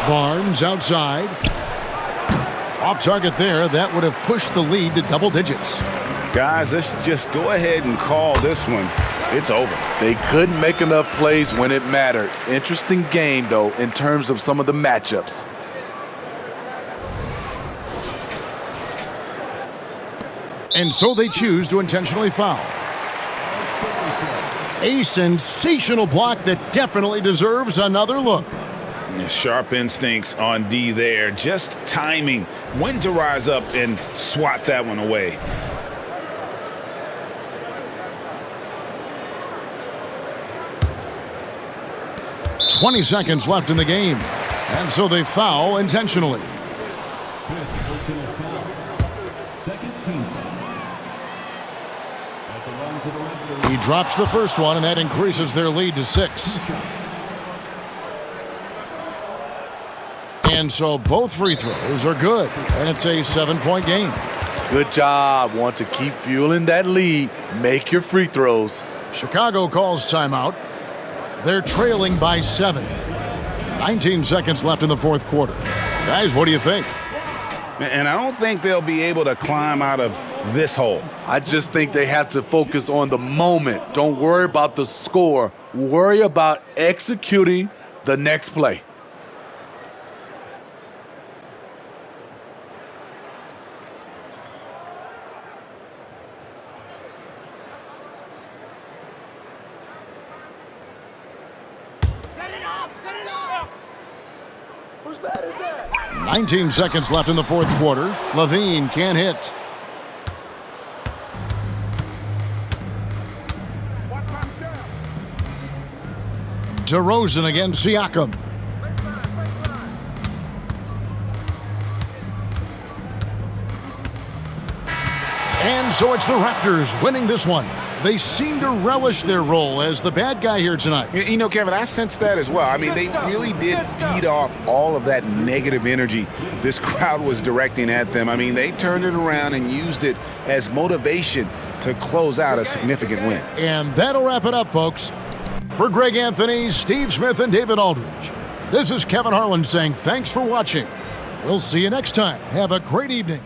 Barnes outside. Off target there. That would have pushed the lead to double digits. Guys, let's just go ahead and call this one. It's over. They couldn't make enough plays when it mattered. Interesting game, though, in terms of some of the matchups. And so they choose to intentionally foul. A sensational block that definitely deserves another look. Sharp instincts on D there. Just timing when to rise up and swat that one away. .20 seconds left in the game. And so they foul intentionally. He drops the first one, and that increases their lead to 6. And so both free throws are good, and it's a 7-point game. Good job. Want to keep fueling that lead. Make your free throws. Chicago calls timeout. They're trailing by 7. 19 seconds left in the fourth quarter. Guys, what do you think? And I don't think they'll be able to climb out of this hole. I just think they have to focus on the moment. Don't worry about the score. Worry about executing the next play. bad is that? 19 seconds left in the fourth quarter. Levine can't hit. DeRozan against Siakam. And so it's the Raptors winning this one. They seem to relish their role as the bad guy here tonight. You know, Kevin, I sense that as well. I mean, they really did feed off all of that negative energy this crowd was directing at them. I mean, they turned it around and used it as motivation to close out a significant win. And that'll wrap it up, folks. For Greg Anthony, Steve Smith, and David Aldridge, this is Kevin Harlan saying thanks for watching. We'll see you next time. Have a great evening.